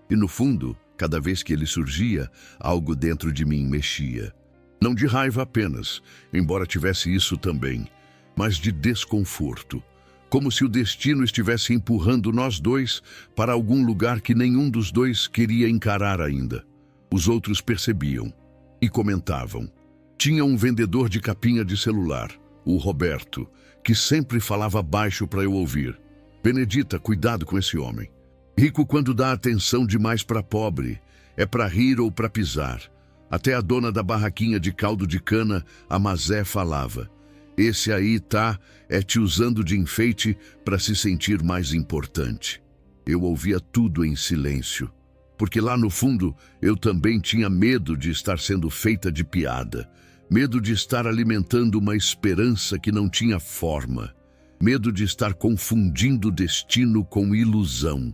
E no fundo, cada vez que ele surgia, algo dentro de mim mexia. Não de raiva apenas, embora tivesse isso também, mas de desconforto. Como se o destino estivesse empurrando nós dois para algum lugar que nenhum dos dois queria encarar ainda. Os outros percebiam e comentavam. Tinha um vendedor de capinha de celular, o Roberto, que sempre falava baixo para eu ouvir. Benedita, cuidado com esse homem. Rico quando dá atenção demais para pobre, é para rir ou para pisar. Até a dona da barraquinha de caldo de cana, a Mazé, falava. Esse aí te usando de enfeite para se sentir mais importante. Eu ouvia tudo em silêncio, porque lá no fundo eu também tinha medo de estar sendo feita de piada, medo de estar alimentando uma esperança que não tinha forma, medo de estar confundindo destino com ilusão.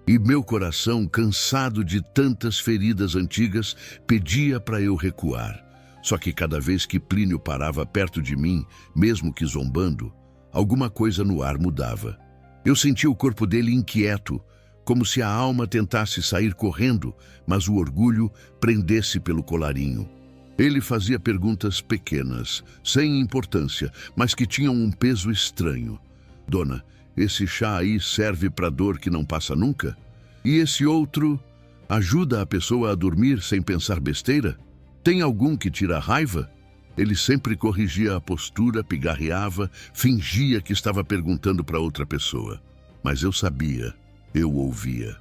E meu coração, cansado de tantas feridas antigas, pedia para eu recuar. Só que cada vez que Plínio parava perto de mim, mesmo que zombando, alguma coisa no ar mudava. Eu sentia o corpo dele inquieto, como se a alma tentasse sair correndo, mas o orgulho prendesse pelo colarinho. Ele fazia perguntas pequenas, sem importância, mas que tinham um peso estranho. Dona, esse chá aí serve para dor que não passa nunca? E esse outro ajuda a pessoa a dormir sem pensar besteira? Tem algum que tira a raiva? Ele sempre corrigia a postura, pigarreava, fingia que estava perguntando para outra pessoa. Mas eu sabia, eu ouvia.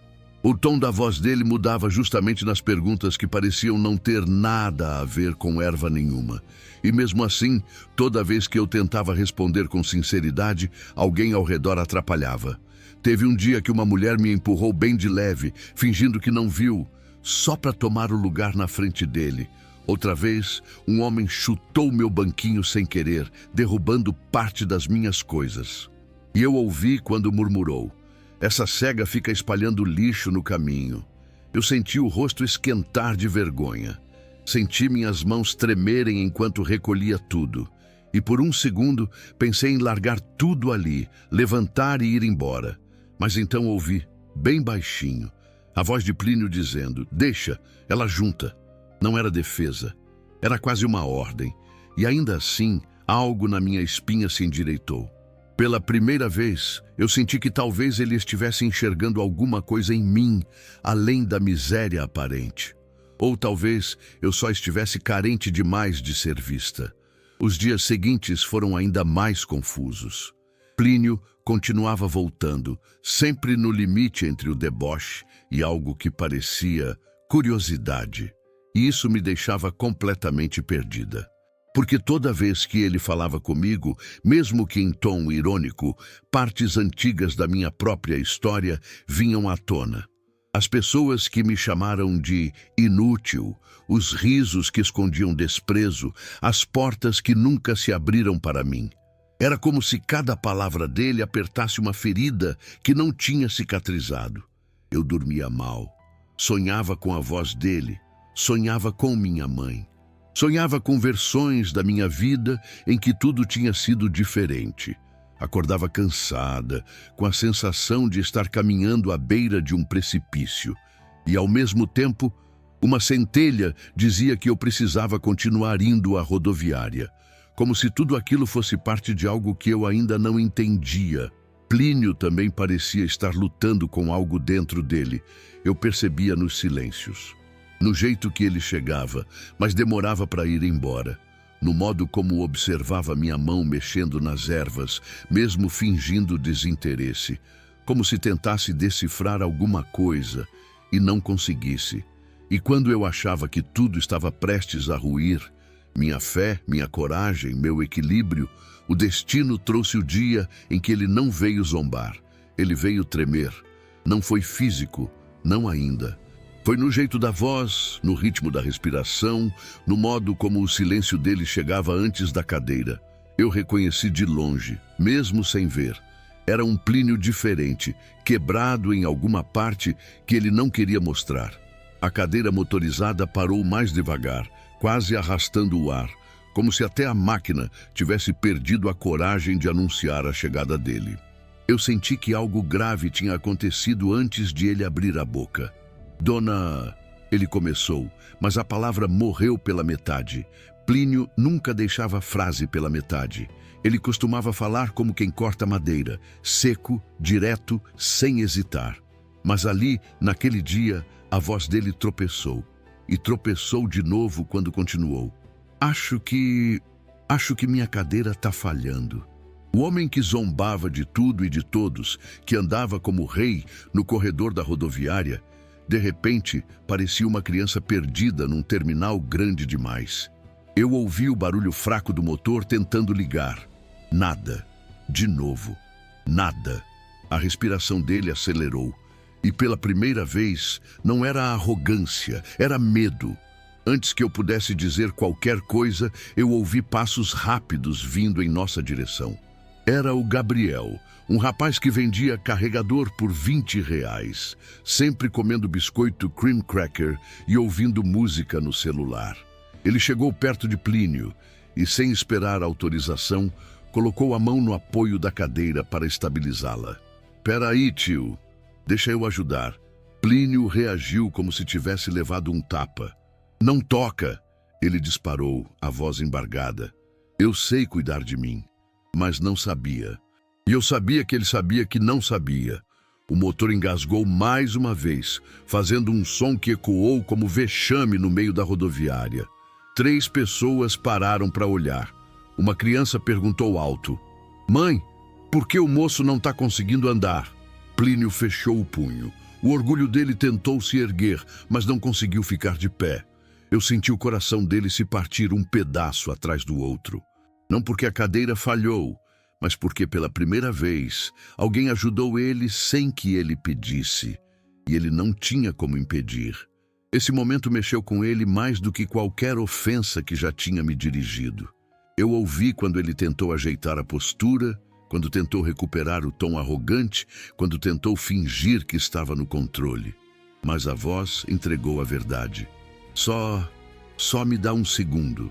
O tom da voz dele mudava justamente nas perguntas que pareciam não ter nada a ver com erva nenhuma. E mesmo assim, toda vez que eu tentava responder com sinceridade, alguém ao redor atrapalhava. Teve um dia que uma mulher me empurrou bem de leve, fingindo que não viu, só para tomar o lugar na frente dele. Outra vez, um homem chutou meu banquinho sem querer, derrubando parte das minhas coisas. E eu ouvi quando murmurou. Essa cega fica espalhando lixo no caminho. Eu senti o rosto esquentar de vergonha. Senti minhas mãos tremerem enquanto recolhia tudo. E por um segundo pensei em largar tudo ali, levantar e ir embora. Mas então ouvi, bem baixinho, a voz de Plínio dizendo, deixa, ela junta. Não era defesa, era quase uma ordem. E ainda assim, algo na minha espinha se endireitou. Pela primeira vez, eu senti que talvez ele estivesse enxergando alguma coisa em mim, além da miséria aparente. Ou talvez eu só estivesse carente demais de ser vista. Os dias seguintes foram ainda mais confusos. Plínio continuava voltando, sempre no limite entre o deboche e algo que parecia curiosidade. E isso me deixava completamente perdida. Porque toda vez que ele falava comigo, mesmo que em tom irônico, partes antigas da minha própria história vinham à tona. As pessoas que me chamaram de inútil, os risos que escondiam desprezo, as portas que nunca se abriram para mim. Era como se cada palavra dele apertasse uma ferida que não tinha cicatrizado. Eu dormia mal, sonhava com a voz dele, sonhava com minha mãe. Sonhava com versões da minha vida em que tudo tinha sido diferente. Acordava cansada, com a sensação de estar caminhando à beira de um precipício. E, ao mesmo tempo, uma centelha dizia que eu precisava continuar indo à rodoviária, como se tudo aquilo fosse parte de algo que eu ainda não entendia. Plínio também parecia estar lutando com algo dentro dele. Eu percebia nos silêncios. No jeito que ele chegava, mas demorava para ir embora. No modo como observava minha mão mexendo nas ervas, mesmo fingindo desinteresse, como se tentasse decifrar alguma coisa e não conseguisse. E quando eu achava que tudo estava prestes a ruir, minha fé, minha coragem, meu equilíbrio, o destino trouxe o dia em que ele não veio zombar. Ele veio tremer. Não foi físico, não ainda. Foi no jeito da voz, no ritmo da respiração, no modo como o silêncio dele chegava antes da cadeira. Eu reconheci de longe, mesmo sem ver. Era um Plínio diferente, quebrado em alguma parte que ele não queria mostrar. A cadeira motorizada parou mais devagar, quase arrastando o ar, como se até a máquina tivesse perdido a coragem de anunciar a chegada dele. Eu senti que algo grave tinha acontecido antes de ele abrir a boca. Dona... Ele começou, mas a palavra morreu pela metade. Plínio nunca deixava a frase pela metade. Ele costumava falar como quem corta madeira, seco, direto, sem hesitar. Mas ali, naquele dia, a voz dele tropeçou. E tropeçou de novo quando continuou. Acho que minha cadeira está falhando. O homem que zombava de tudo e de todos, que andava como rei no corredor da rodoviária, de repente, parecia uma criança perdida num terminal grande demais. Eu ouvi o barulho fraco do motor tentando ligar. Nada. De novo. Nada. A respiração dele acelerou. E pela primeira vez, não era arrogância, era medo. Antes que eu pudesse dizer qualquer coisa, eu ouvi passos rápidos vindo em nossa direção. Era o Gabriel, um rapaz que vendia carregador por R$20, sempre comendo biscoito cream cracker e ouvindo música no celular. Ele chegou perto de Plínio e, sem esperar autorização, colocou a mão no apoio da cadeira para estabilizá-la. "Peraí, tio, deixa eu ajudar." Plínio reagiu como se tivesse levado um tapa. "Não toca!" Ele disparou, a voz embargada. Eu sei cuidar de mim, mas não sabia. E eu sabia que ele sabia que não sabia. O motor engasgou mais uma vez, fazendo um som que ecoou como vexame no meio da rodoviária. 3 pessoas pararam para olhar. Uma criança perguntou alto: "Mãe, por que o moço não está conseguindo andar?" Plínio fechou o punho. O orgulho dele tentou se erguer, mas não conseguiu ficar de pé. Eu senti o coração dele se partir um pedaço atrás do outro. Não porque a cadeira falhou, mas porque pela primeira vez alguém ajudou ele sem que ele pedisse. E ele não tinha como impedir. Esse momento mexeu com ele mais do que qualquer ofensa que já tinha me dirigido. Eu ouvi quando ele tentou ajeitar a postura, quando tentou recuperar o tom arrogante, quando tentou fingir que estava no controle. Mas a voz entregou a verdade. Só me dá um segundo.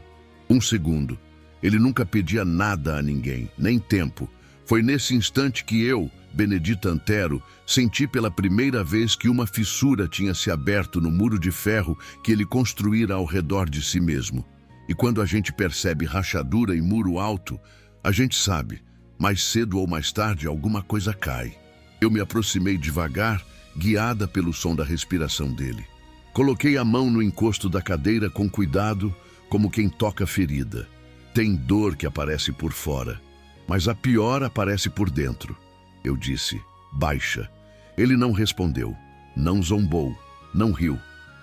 Um segundo. Ele nunca pedia nada a ninguém, nem tempo. Foi nesse instante que eu, Benedito Antero, senti pela primeira vez que uma fissura tinha se aberto no muro de ferro que ele construíra ao redor de si mesmo. E quando a gente percebe rachadura e muro alto, a gente sabe, mais cedo ou mais tarde alguma coisa cai. Eu me aproximei devagar, guiada pelo som da respiração dele. Coloquei a mão no encosto da cadeira com cuidado, como quem toca ferida. Tem dor que aparece por fora, mas a pior aparece por dentro. Eu disse, baixa. Ele não respondeu, não zombou, não riu.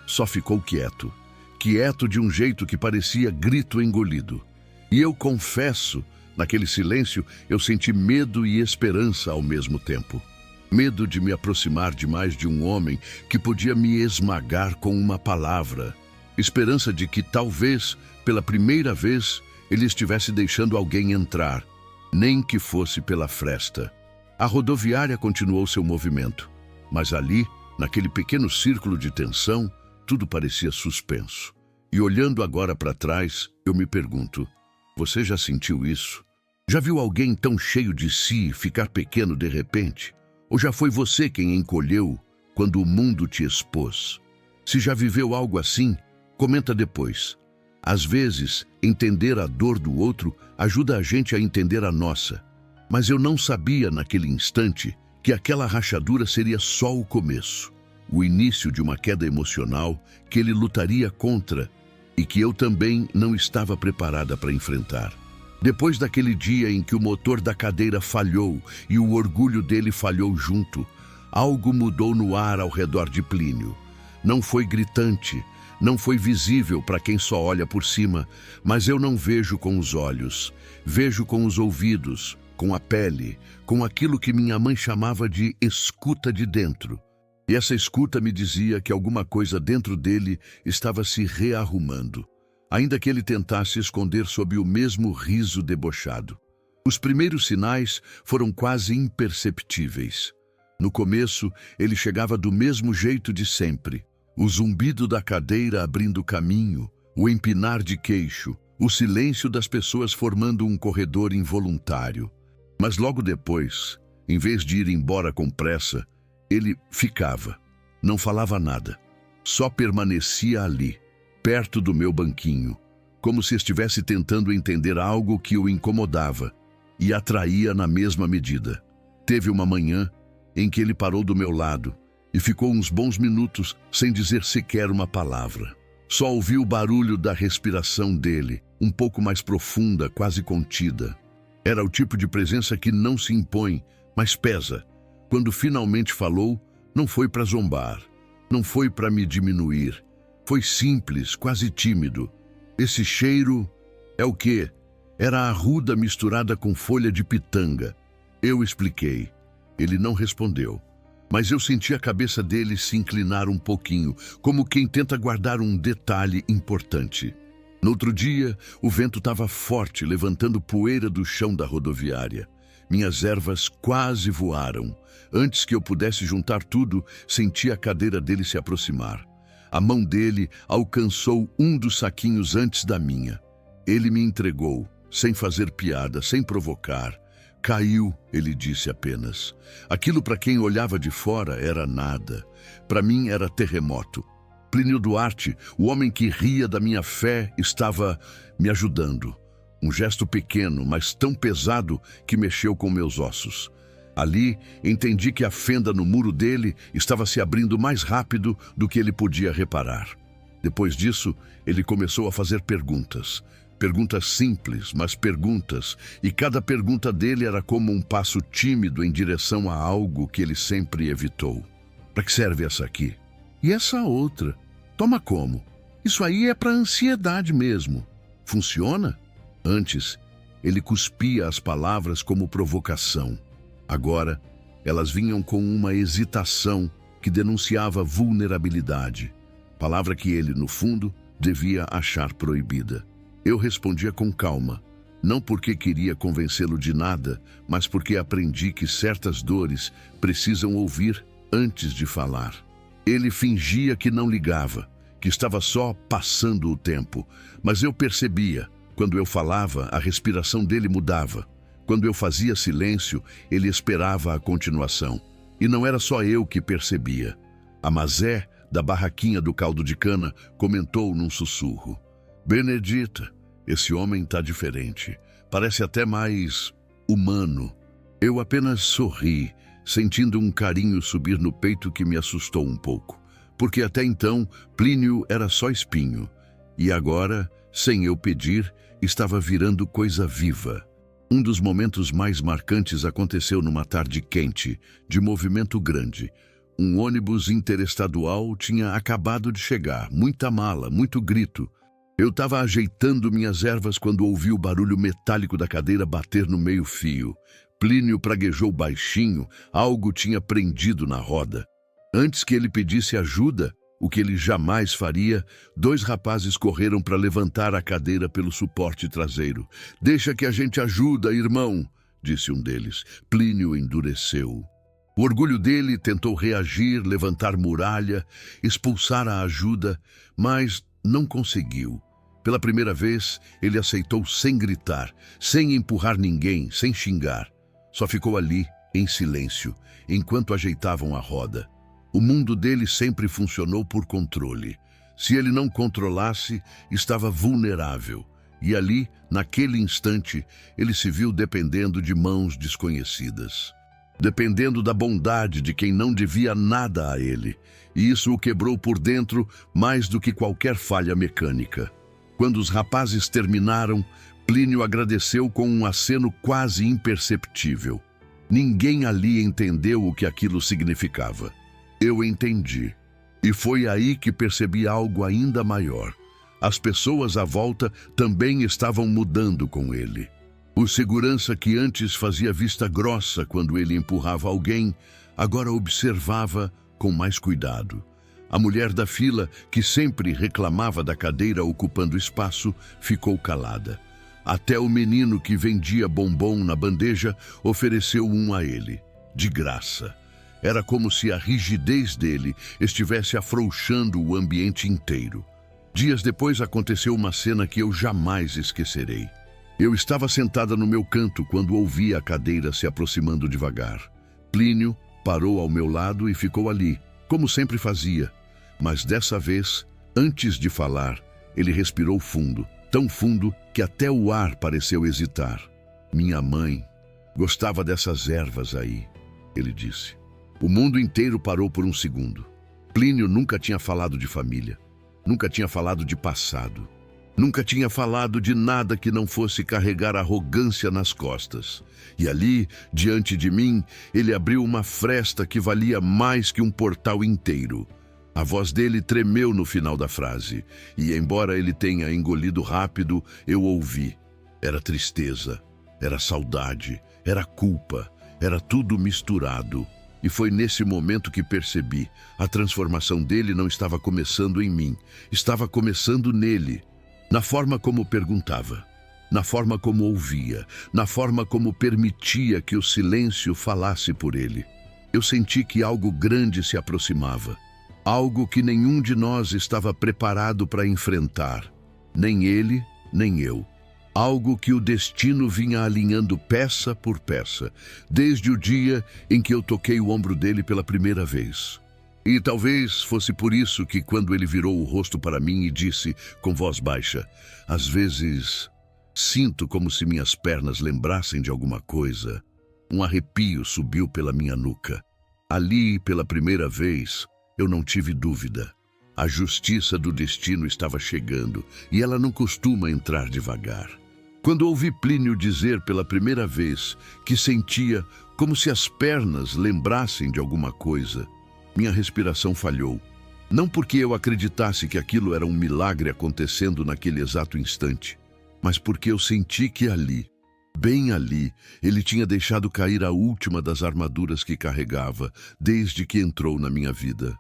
Só ficou quieto. Quieto de um jeito que parecia grito engolido. E eu confesso, naquele silêncio, eu senti medo e esperança ao mesmo tempo. Medo de me aproximar demais de um homem que podia me esmagar com uma palavra. Esperança de que, talvez, pela primeira vez, ele estivesse deixando alguém entrar, nem que fosse pela fresta. A rodoviária continuou seu movimento, mas ali, naquele pequeno círculo de tensão, tudo parecia suspenso. E olhando agora para trás, eu me pergunto, você já sentiu isso? Já viu alguém tão cheio de si ficar pequeno de repente? Ou já foi você quem encolheu quando o mundo te expôs? Se já viveu algo assim, comenta depois. Às vezes, entender a dor do outro ajuda a gente a entender a nossa. Mas eu não sabia naquele instante que aquela rachadura seria só o começo, o início de uma queda emocional que ele lutaria contra e que eu também não estava preparada para enfrentar. Depois daquele dia em que o motor da cadeira falhou e o orgulho dele falhou junto, algo mudou no ar ao redor de Plínio. Não foi gritante, não foi visível para quem só olha por cima, mas eu não vejo com os olhos, vejo com os ouvidos, com a pele, com aquilo que minha mãe chamava de escuta de dentro. E essa escuta me dizia que alguma coisa dentro dele estava se rearrumando, ainda que ele tentasse esconder sob o mesmo riso debochado. Os primeiros sinais foram quase imperceptíveis. No começo, ele chegava do mesmo jeito de sempre. O zumbido da cadeira abrindo caminho, o empinar de queixo, o silêncio das pessoas formando um corredor involuntário. Mas logo depois, em vez de ir embora com pressa, ele ficava. Não falava nada. Só permanecia ali, perto do meu banquinho, como se estivesse tentando entender algo que o incomodava e atraía na mesma medida. Teve uma manhã em que ele parou do meu lado e ficou uns bons minutos sem dizer sequer uma palavra. Só ouvi o barulho da respiração dele, um pouco mais profunda, quase contida. Era o tipo de presença que não se impõe, mas pesa. Quando finalmente falou, não foi para zombar, não foi para me diminuir. Foi simples, quase tímido. Esse cheiro é o quê? Era arruda misturada com folha de pitanga. Eu expliquei. Ele não respondeu. Mas eu senti a cabeça dele se inclinar um pouquinho, como quem tenta guardar um detalhe importante. No outro dia, o vento estava forte, levantando poeira do chão da rodoviária. Minhas ervas quase voaram. Antes que eu pudesse juntar tudo, senti a cadeira dele se aproximar. A mão dele alcançou um dos saquinhos antes da minha. Ele me entregou, sem fazer piada, sem provocar. Caiu, ele disse apenas. Aquilo para quem olhava de fora era nada. Para mim era terremoto. Plínio Duarte, o homem que ria da minha fé, estava me ajudando. Um gesto pequeno, mas tão pesado que mexeu com meus ossos. Ali, entendi que a fenda no muro dele estava se abrindo mais rápido do que ele podia reparar. Depois disso, ele começou a fazer perguntas. Perguntas simples, mas perguntas, e cada pergunta dele era como um passo tímido em direção a algo que ele sempre evitou. Para que serve essa aqui? E essa outra? Toma como? Isso aí é para ansiedade mesmo. Funciona? Antes, ele cuspia as palavras como provocação. Agora, elas vinham com uma hesitação que denunciava vulnerabilidade. Palavra que ele, no fundo, devia achar proibida. Eu respondia com calma, não porque queria convencê-lo de nada, mas porque aprendi que certas dores precisam ouvir antes de falar. Ele fingia que não ligava, que estava só passando o tempo, mas eu percebia. Quando eu falava, a respiração dele mudava. Quando eu fazia silêncio, ele esperava a continuação. E não era só eu que percebia. A Mazé, da barraquinha do caldo de cana, comentou num sussurro. Benedita, esse homem está diferente. Parece até mais humano. Eu apenas sorri, sentindo um carinho subir no peito que me assustou um pouco. Porque até então, Plínio era só espinho. E agora, sem eu pedir, estava virando coisa viva. Um dos momentos mais marcantes aconteceu numa tarde quente, de movimento grande. Um ônibus interestadual tinha acabado de chegar, muita mala, muito grito. Eu estava ajeitando minhas ervas quando ouvi o barulho metálico da cadeira bater no meio-fio. Plínio praguejou baixinho, algo tinha prendido na roda. Antes que ele pedisse ajuda, o que ele jamais faria, 2 rapazes correram para levantar a cadeira pelo suporte traseiro. "Deixa que a gente ajuda, irmão", disse um deles. Plínio endureceu. O orgulho dele tentou reagir, levantar muralha, expulsar a ajuda, mas não conseguiu. Pela primeira vez, ele aceitou sem gritar, sem empurrar ninguém, sem xingar. Só ficou ali, em silêncio, enquanto ajeitavam a roda. O mundo dele sempre funcionou por controle. Se ele não controlasse, estava vulnerável. E ali, naquele instante, ele se viu dependendo de mãos desconhecidas. Dependendo da bondade de quem não devia nada a ele. E isso o quebrou por dentro mais do que qualquer falha mecânica. Quando os rapazes terminaram, Plínio agradeceu com um aceno quase imperceptível. Ninguém ali entendeu o que aquilo significava. Eu entendi. E foi aí que percebi algo ainda maior. As pessoas à volta também estavam mudando com ele. O segurança que antes fazia vista grossa quando ele empurrava alguém, agora observava com mais cuidado. A mulher da fila, que sempre reclamava da cadeira ocupando espaço, ficou calada. Até o menino que vendia bombom na bandeja ofereceu um a ele, de graça. Era como se a rigidez dele estivesse afrouxando o ambiente inteiro. Dias depois aconteceu uma cena que eu jamais esquecerei. Eu estava sentada no meu canto quando ouvi a cadeira se aproximando devagar. Plínio parou ao meu lado e ficou ali, como sempre fazia. Mas dessa vez, antes de falar, ele respirou fundo, tão fundo que até o ar pareceu hesitar. "Minha mãe gostava dessas ervas aí", ele disse. O mundo inteiro parou por um segundo. Plínio nunca tinha falado de família, nunca tinha falado de passado, nunca tinha falado de nada que não fosse carregar arrogância nas costas. E ali, diante de mim, ele abriu uma fresta que valia mais que um portal inteiro. A voz dele tremeu no final da frase, e embora ele tenha engolido rápido, eu ouvi. Era tristeza, era saudade, era culpa, era tudo misturado. E foi nesse momento que percebi, a transformação dele não estava começando em mim, estava começando nele. Na forma como perguntava, na forma como ouvia, na forma como permitia que o silêncio falasse por ele. Eu senti que algo grande se aproximava, algo que nenhum de nós estava preparado para enfrentar, nem ele, nem eu. Algo que o destino vinha alinhando peça por peça, desde o dia em que eu toquei o ombro dele pela primeira vez. E talvez fosse por isso que, quando ele virou o rosto para mim e disse, com voz baixa, "Às vezes sinto como se minhas pernas lembrassem de alguma coisa", um arrepio subiu pela minha nuca. Ali, pela primeira vez, eu não tive dúvida. A justiça do destino estava chegando, e ela não costuma entrar devagar. Quando ouvi Plínio dizer pela primeira vez que sentia como se as pernas lembrassem de alguma coisa, minha respiração falhou. Não porque eu acreditasse que aquilo era um milagre acontecendo naquele exato instante, mas porque eu senti que ali, bem ali, ele tinha deixado cair a última das armaduras que carregava desde que entrou na minha vida.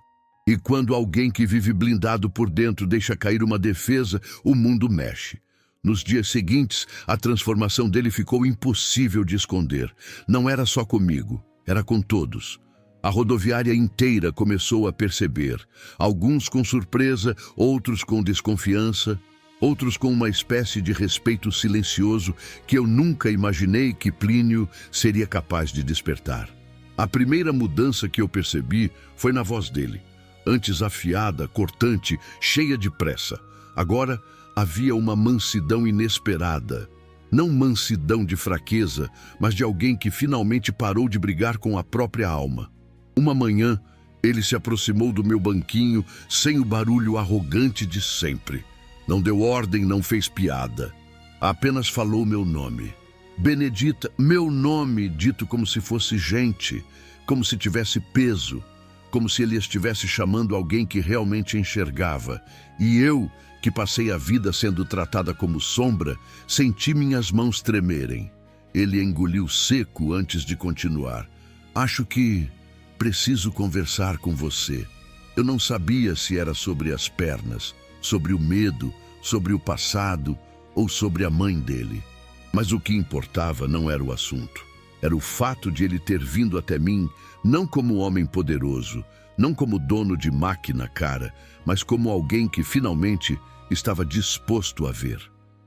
E quando alguém que vive blindado por dentro deixa cair uma defesa, o mundo mexe. Nos dias seguintes, a transformação dele ficou impossível de esconder. Não era só comigo, era com todos. A rodoviária inteira começou a perceber. Alguns com surpresa, outros com desconfiança, outros com uma espécie de respeito silencioso que eu nunca imaginei que Plínio seria capaz de despertar. A primeira mudança que eu percebi foi na voz dele. Antes afiada, cortante, cheia de pressa. Agora, havia uma mansidão inesperada. Não mansidão de fraqueza, mas de alguém que finalmente parou de brigar com a própria alma. Uma manhã, ele se aproximou do meu banquinho sem o barulho arrogante de sempre. Não deu ordem, não fez piada. Apenas falou meu nome. Benedita, meu nome, dito como se fosse gente, como se tivesse peso, como se ele estivesse chamando alguém que realmente enxergava. E eu, que passei a vida sendo tratada como sombra, senti minhas mãos tremerem. Ele engoliu seco antes de continuar. Acho que preciso conversar com você. Eu não sabia se era sobre as pernas, sobre o medo, sobre o passado ou sobre a mãe dele. Mas o que importava não era o assunto. Era o fato de ele ter vindo até mim, não como homem poderoso, não como dono de máquina cara, mas como alguém que finalmente estava disposto a ver.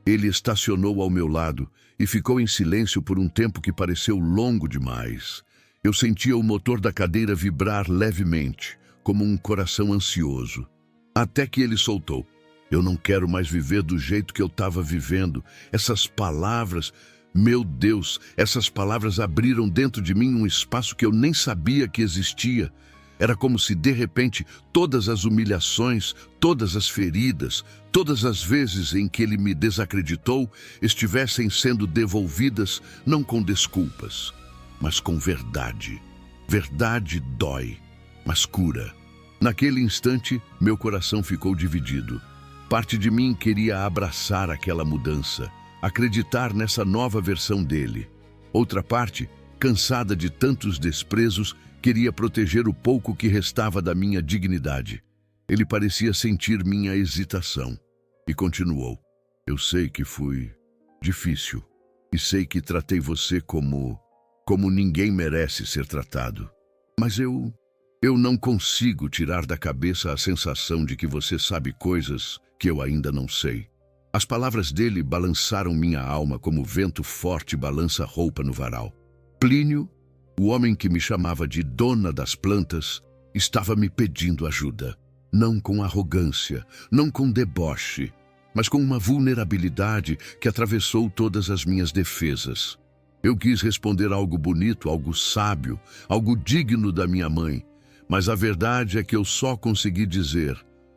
Ele estacionou ao meu lado e ficou em silêncio por um tempo que pareceu longo demais. Eu sentia o motor da cadeira vibrar levemente, como um coração ansioso. Até que ele soltou. Eu não quero mais viver do jeito que eu estava vivendo. Essas palavras, meu Deus, essas palavras abriram dentro de mim um espaço que eu nem sabia que existia. Era como se, de repente, todas as humilhações, todas as feridas, todas as vezes em que ele me desacreditou, estivessem sendo devolvidas não com desculpas, mas com verdade. Verdade dói, mas cura. Naquele instante, meu coração ficou dividido. Parte de mim queria abraçar aquela mudança, acreditar nessa nova versão dele. Outra parte, cansada de tantos desprezos, queria proteger o pouco que restava da minha dignidade. Ele parecia sentir minha hesitação e continuou. Eu sei que fui difícil e sei que tratei você como ninguém merece ser tratado. Mas eu não consigo tirar da cabeça a sensação de que você sabe coisas que eu ainda não sei. As palavras dele balançaram minha alma como vento forte balança roupa no varal. Plínio, o homem que me chamava de dona das plantas, estava me pedindo ajuda. Não com arrogância, não com deboche, mas com uma vulnerabilidade que atravessou todas as minhas defesas. Eu quis responder algo bonito, algo sábio, algo digno da minha mãe, mas a verdade é que eu só consegui dizer: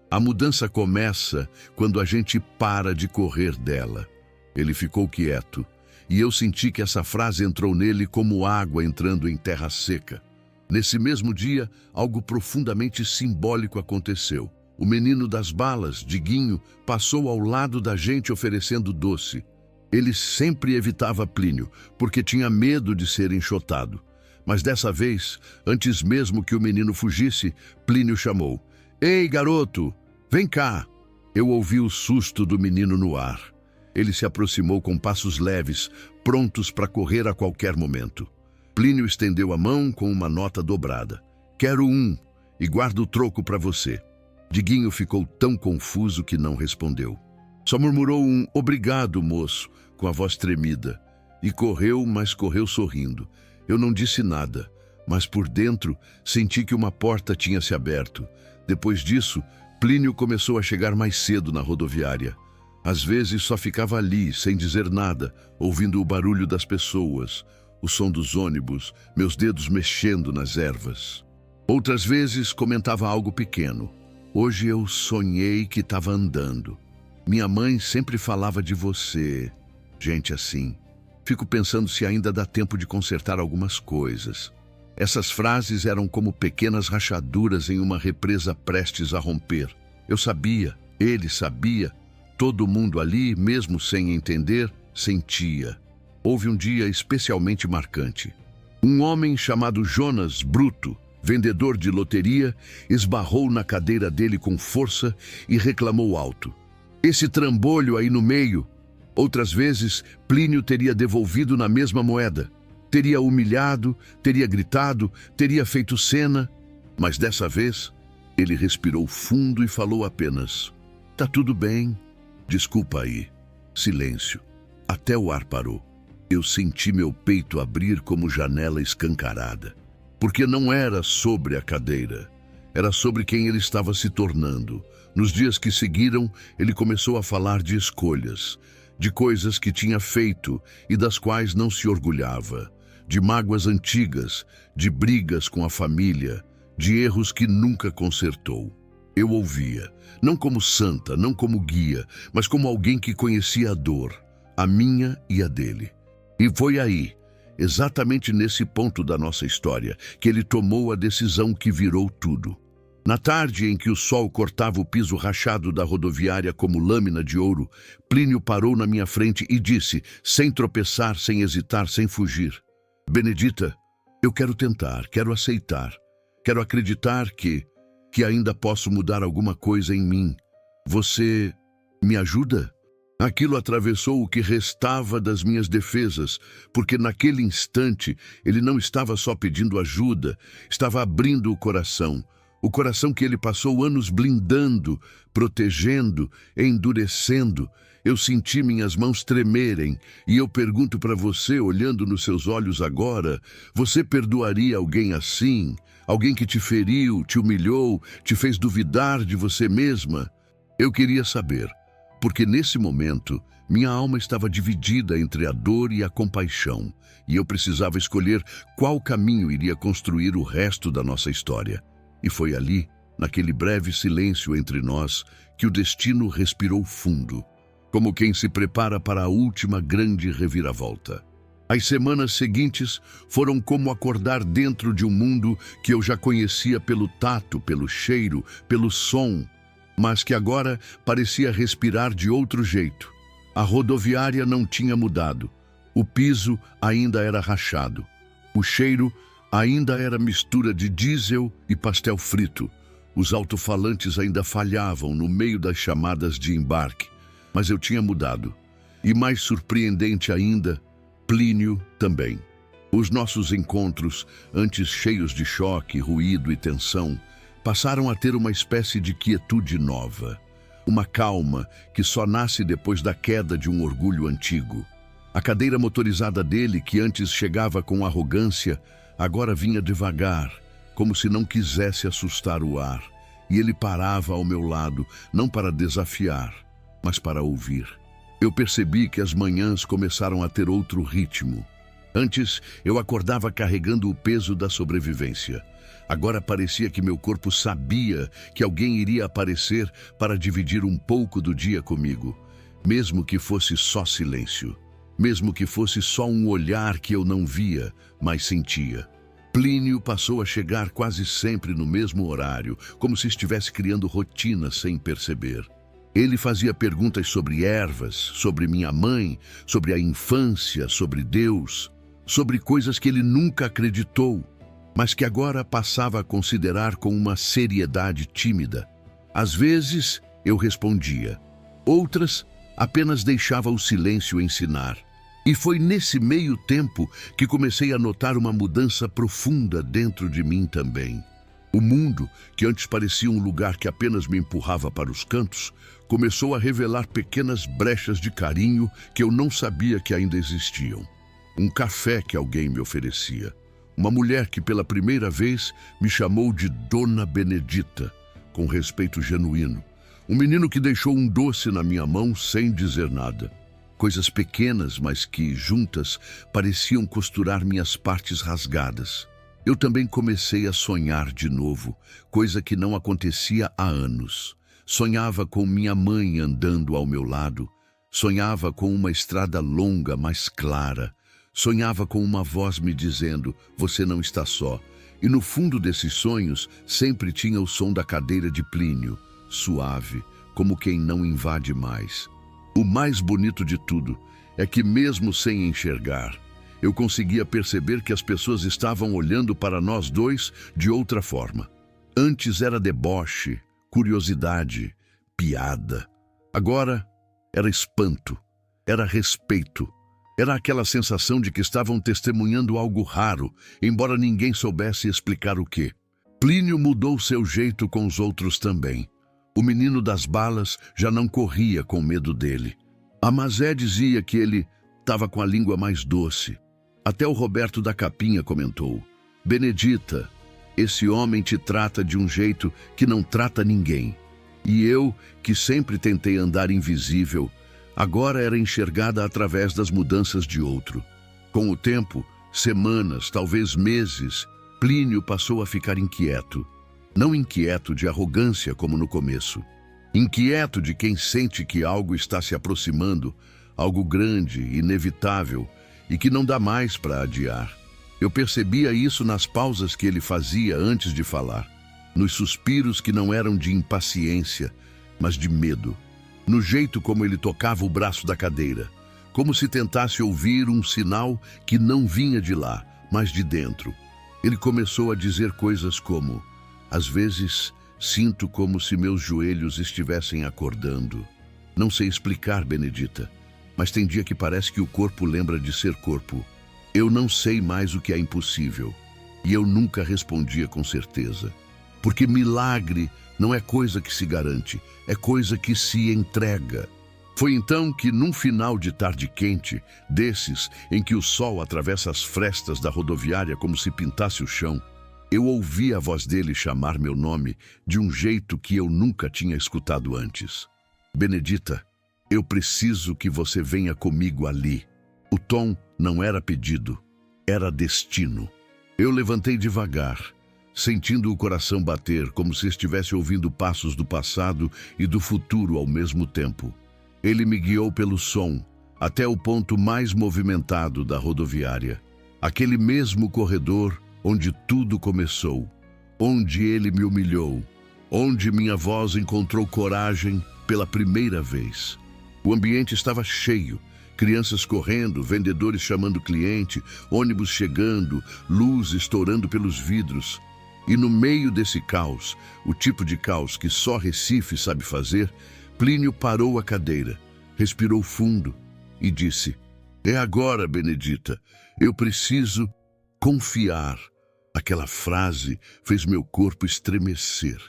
a mudança começa quando a gente para de correr dela. Ele ficou quieto, e eu senti que essa frase entrou nele como água entrando em terra seca. Nesse mesmo dia, algo profundamente simbólico aconteceu. O menino das balas, Diguinho, passou ao lado da gente oferecendo doce. Ele sempre evitava Plínio, porque tinha medo de ser enxotado. Mas dessa vez, antes mesmo que o menino fugisse, Plínio chamou. Ei, garoto, vem cá! Eu ouvi o susto do menino no ar. Ele se aproximou com passos leves, prontos para correr a qualquer momento. Plínio estendeu a mão com uma nota dobrada. Quero um, e guardo o troco para você. Diguinho ficou tão confuso que não respondeu. Só murmurou um obrigado, moço, com a voz tremida. E correu, mas correu sorrindo. Eu não disse nada, mas por dentro senti que uma porta tinha se aberto. Depois disso, Plínio começou a chegar mais cedo na rodoviária. Às vezes só ficava ali, sem dizer nada, ouvindo o barulho das pessoas, o som dos ônibus, meus dedos mexendo nas ervas. Outras vezes comentava algo pequeno. Hoje eu sonhei que estava andando. Minha mãe sempre falava de você. Gente assim. Fico pensando se ainda dá tempo de consertar algumas coisas. Essas frases eram como pequenas rachaduras em uma represa prestes a romper. Eu sabia, ele sabia, todo mundo ali, mesmo sem entender, sentia. Houve um dia especialmente marcante. Um homem chamado Jonas Bruto, vendedor de loteria, esbarrou na cadeira dele com força e reclamou alto. Esse trambolho aí no meio. Outras vezes, Plínio teria devolvido na mesma moeda. Teria humilhado, teria gritado, teria feito cena. Mas dessa vez, ele respirou fundo e falou apenas: Tá tudo bem. Desculpa aí. Silêncio. Até o ar parou. Eu senti meu peito abrir como janela escancarada. Porque não era sobre a cadeira. Era sobre quem ele estava se tornando. Nos dias que seguiram, ele começou a falar de escolhas, de coisas que tinha feito e das quais não se orgulhava, de mágoas antigas, de brigas com a família, de erros que nunca consertou. Eu ouvia, não como santa, não como guia, mas como alguém que conhecia a dor, a minha e a dele. E foi aí, exatamente nesse ponto da nossa história, que ele tomou a decisão que virou tudo. Na tarde em que o sol cortava o piso rachado da rodoviária como lâmina de ouro, Plínio parou na minha frente e disse, sem tropeçar, sem hesitar, sem fugir: Benedita, eu quero tentar, quero aceitar, quero acreditar que ainda posso mudar alguma coisa em mim. Você me ajuda? Aquilo atravessou o que restava das minhas defesas, porque naquele instante ele não estava só pedindo ajuda, estava abrindo o coração que ele passou anos blindando, protegendo, endurecendo. Eu senti minhas mãos tremerem e eu pergunto para você, olhando nos seus olhos agora, você perdoaria alguém assim? Alguém que te feriu, te humilhou, te fez duvidar de você mesma? Eu queria saber, porque nesse momento minha alma estava dividida entre a dor e a compaixão, e eu precisava escolher qual caminho iria construir o resto da nossa história. E foi ali, naquele breve silêncio entre nós, que o destino respirou fundo, como quem se prepara para a última grande reviravolta. As semanas seguintes foram como acordar dentro de um mundo que eu já conhecia pelo tato, pelo cheiro, pelo som, mas que agora parecia respirar de outro jeito. A rodoviária não tinha mudado, o piso ainda era rachado, o cheiro ainda era mistura de diesel e pastel frito. Os alto-falantes ainda falhavam no meio das chamadas de embarque, mas eu tinha mudado. E mais surpreendente ainda, Plínio também. Os nossos encontros, antes cheios de choque, ruído e tensão, passaram a ter uma espécie de quietude nova, uma calma que só nasce depois da queda de um orgulho antigo. A cadeira motorizada dele, que antes chegava com arrogância, agora vinha devagar, como se não quisesse assustar o ar, e ele parava ao meu lado, não para desafiar, mas para ouvir. Eu percebi que as manhãs começaram a ter outro ritmo. Antes, eu acordava carregando o peso da sobrevivência. Agora parecia que meu corpo sabia que alguém iria aparecer para dividir um pouco do dia comigo, mesmo que fosse só silêncio. Mesmo que fosse só um olhar que eu não via, mas sentia. Plínio passou a chegar quase sempre no mesmo horário, como se estivesse criando rotina sem perceber. Ele fazia perguntas sobre ervas, sobre minha mãe, sobre a infância, sobre Deus, sobre coisas que ele nunca acreditou, mas que agora passava a considerar com uma seriedade tímida. Às vezes, eu respondia. Outras, apenas deixava o silêncio ensinar. E foi nesse meio tempo que comecei a notar uma mudança profunda dentro de mim também. O mundo, que antes parecia um lugar que apenas me empurrava para os cantos, começou a revelar pequenas brechas de carinho que eu não sabia que ainda existiam. Um café que alguém me oferecia. Uma mulher que pela primeira vez me chamou de Dona Benedita, com respeito genuíno. Um menino que deixou um doce na minha mão sem dizer nada. Coisas pequenas, mas que, juntas, pareciam costurar minhas partes rasgadas. Eu também comecei a sonhar de novo, coisa que não acontecia há anos. Sonhava com minha mãe andando ao meu lado. Sonhava com uma estrada longa, mais clara. Sonhava com uma voz me dizendo, você não está só. E no fundo desses sonhos, sempre tinha o som da cadeira de Plínio, suave, como quem não invade mais. O mais bonito de tudo é que, mesmo sem enxergar, eu conseguia perceber que as pessoas estavam olhando para nós dois de outra forma. Antes era deboche, curiosidade, piada. Agora era espanto, era respeito. Era aquela sensação de que estavam testemunhando algo raro, embora ninguém soubesse explicar o quê. Plínio mudou seu jeito com os outros também. O menino das balas já não corria com medo dele. A Mazé dizia que ele estava com a língua mais doce. Até o Roberto da Capinha comentou: Benedita, Esse homem te trata de um jeito que não trata ninguém. E eu, que sempre tentei andar invisível, agora era enxergada através das mudanças de outro. Com o tempo, semanas, talvez meses, Plínio passou a ficar inquieto. Não inquieto de arrogância como no começo. Inquieto de quem sente que algo está se aproximando, algo grande, inevitável, e que não dá mais para adiar. Eu percebia isso nas pausas que ele fazia antes de falar, nos suspiros que não eram de impaciência, mas de medo, no jeito como ele tocava o braço da cadeira, como se tentasse ouvir um sinal que não vinha de lá, mas de dentro. Ele começou a dizer coisas como: às vezes sinto como se meus joelhos estivessem acordando. Não sei explicar, Benedita, mas tem dia que parece que o corpo lembra de ser corpo. Eu não sei mais o que é impossível. E eu nunca respondia com certeza. Porque milagre não é coisa que se garante, é coisa que se entrega. Foi então que, num final de tarde quente, desses em que o sol atravessa as frestas da rodoviária como se pintasse o chão, eu ouvi a voz dele chamar meu nome de um jeito que eu nunca tinha escutado antes. Benedita, eu preciso que você venha comigo ali. O tom não era pedido, era destino. Eu levantei devagar, sentindo o coração bater como se estivesse ouvindo passos do passado e do futuro ao mesmo tempo. Ele me guiou pelo som, até o ponto mais movimentado da rodoviária. Aquele mesmo corredor onde tudo começou, onde ele me humilhou, onde minha voz encontrou coragem pela primeira vez. O ambiente estava cheio, crianças correndo, vendedores chamando cliente, ônibus chegando, luz estourando pelos vidros. E no meio desse caos, o tipo de caos que só Recife sabe fazer, Plínio parou a cadeira, respirou fundo e disse: é agora, Benedita, eu preciso confiar. Aquela frase fez meu corpo estremecer.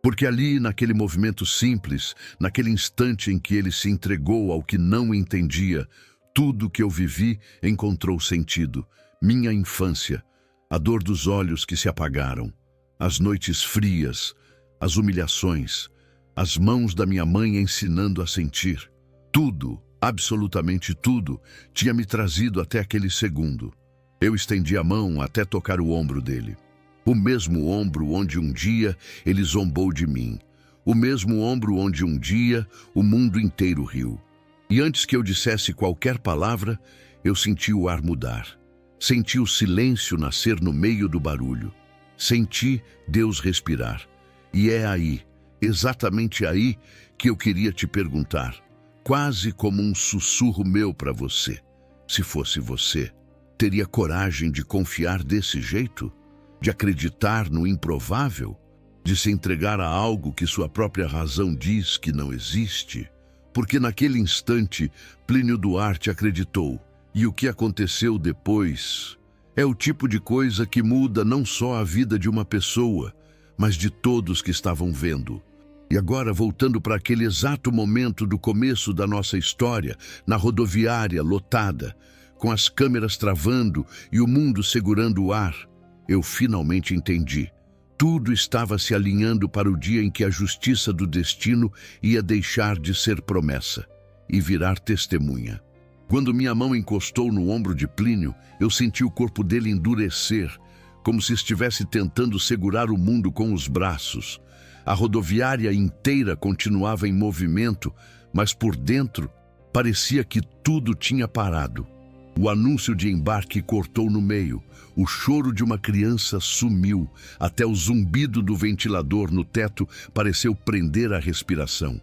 Porque ali, naquele movimento simples, naquele instante em que ele se entregou ao que não entendia, tudo que eu vivi encontrou sentido. Minha infância, a dor dos olhos que se apagaram, as noites frias, as humilhações, as mãos da minha mãe ensinando a sentir. Tudo, absolutamente tudo, tinha me trazido até aquele segundo. Eu estendi a mão até tocar o ombro dele. O mesmo ombro onde um dia ele zombou de mim. O mesmo ombro onde um dia o mundo inteiro riu. E antes que eu dissesse qualquer palavra, eu senti o ar mudar. Senti o silêncio nascer no meio do barulho. Senti Deus respirar. E é aí, exatamente aí, que eu queria te perguntar, quase como um sussurro meu para você. Se fosse você, teria coragem de confiar desse jeito? De acreditar no improvável? De se entregar a algo que sua própria razão diz que não existe? Porque naquele instante, Plínio Duarte acreditou. E o que aconteceu depois é o tipo de coisa que muda não só a vida de uma pessoa, mas de todos que estavam vendo. E agora, voltando para aquele exato momento do começo da nossa história, na rodoviária lotada, com as câmeras travando e o mundo segurando o ar, eu finalmente entendi. Tudo estava se alinhando para o dia em que a justiça do destino ia deixar de ser promessa e virar testemunha. Quando minha mão encostou no ombro de Plínio, eu senti o corpo dele endurecer, como se estivesse tentando segurar o mundo com os braços. A rodoviária inteira continuava em movimento, mas por dentro parecia que tudo tinha parado. O anúncio de embarque cortou no meio, o choro de uma criança sumiu, até o zumbido do ventilador no teto pareceu prender a respiração.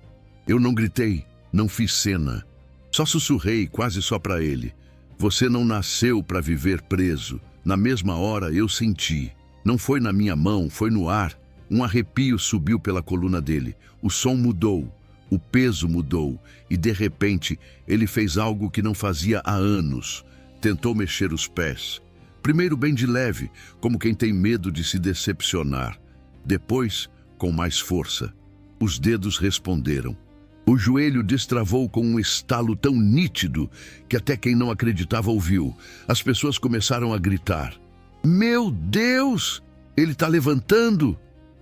Eu não gritei, não fiz cena. Só sussurrei quase só para ele. Você não nasceu para viver preso. Na mesma hora eu senti. Não foi na minha mão, foi no ar. Um arrepio subiu pela coluna dele. O som mudou. O peso mudou. E de repente ele fez algo que não fazia há anos. Tentou mexer os pés. Primeiro bem de leve, como quem tem medo de se decepcionar. Depois, com mais força. Os dedos responderam. O joelho destravou com um estalo tão nítido que até quem não acreditava ouviu. As pessoas começaram a gritar. Meu Deus! Ele está levantando!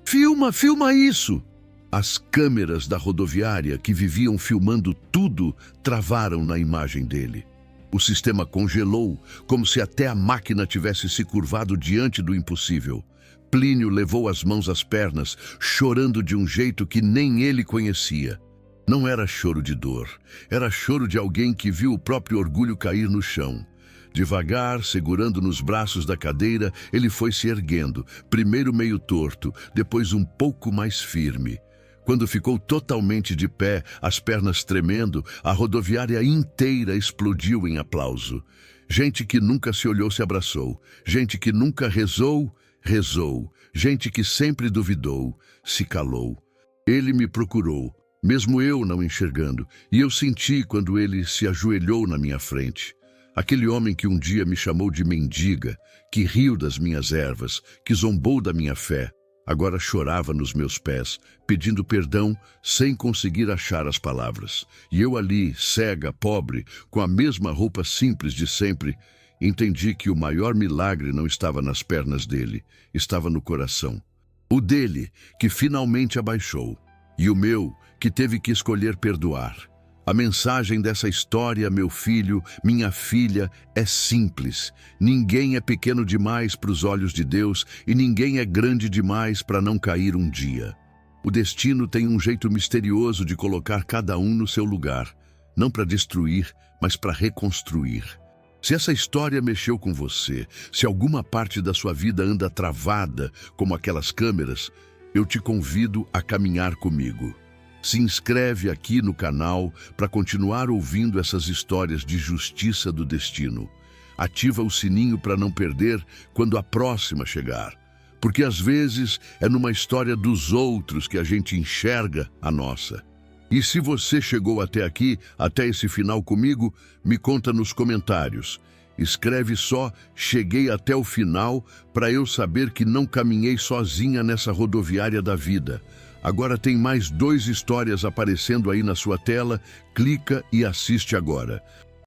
Filma isso! As câmeras da rodoviária que viviam filmando tudo travaram na imagem dele. O sistema congelou, como se até a máquina tivesse se curvado diante do impossível. Plínio levou as mãos às pernas, chorando de um jeito que nem ele conhecia. Não era choro de dor, era choro de alguém que viu o próprio orgulho cair no chão. Devagar, segurando nos braços da cadeira, ele foi se erguendo, primeiro meio torto, depois um pouco mais firme. Quando ficou totalmente de pé, as pernas tremendo, a rodoviária inteira explodiu em aplauso. Gente que nunca se olhou se abraçou, gente que nunca rezou, rezou, gente que sempre duvidou, se calou. Ele me procurou, mesmo eu não enxergando, e eu senti quando ele se ajoelhou na minha frente. Aquele homem que um dia me chamou de mendiga, que riu das minhas ervas, que zombou da minha fé, agora chorava nos meus pés, pedindo perdão sem conseguir achar as palavras. E eu ali, cega, pobre, com a mesma roupa simples de sempre, entendi que o maior milagre não estava nas pernas dele, estava no coração. O dele, que finalmente abaixou, e o meu, que teve que escolher perdoar. A mensagem dessa história, meu filho, minha filha, é simples. Ninguém é pequeno demais para os olhos de Deus e ninguém é grande demais para não cair um dia. O destino tem um jeito misterioso de colocar cada um no seu lugar, não para destruir, mas para reconstruir. Se essa história mexeu com você, se alguma parte da sua vida anda travada, como aquelas câmeras, eu te convido a caminhar comigo. Se inscreve aqui no canal para continuar ouvindo essas histórias de justiça do destino. Ativa o sininho para não perder quando a próxima chegar. Porque às vezes é numa história dos outros que a gente enxerga a nossa. E se você chegou até aqui, até esse final comigo, me conta nos comentários. Escreve só "cheguei até o final" para eu saber que não caminhei sozinha nessa rodoviária da vida. Agora tem mais 2 histórias aparecendo aí na sua tela, clica e assiste agora.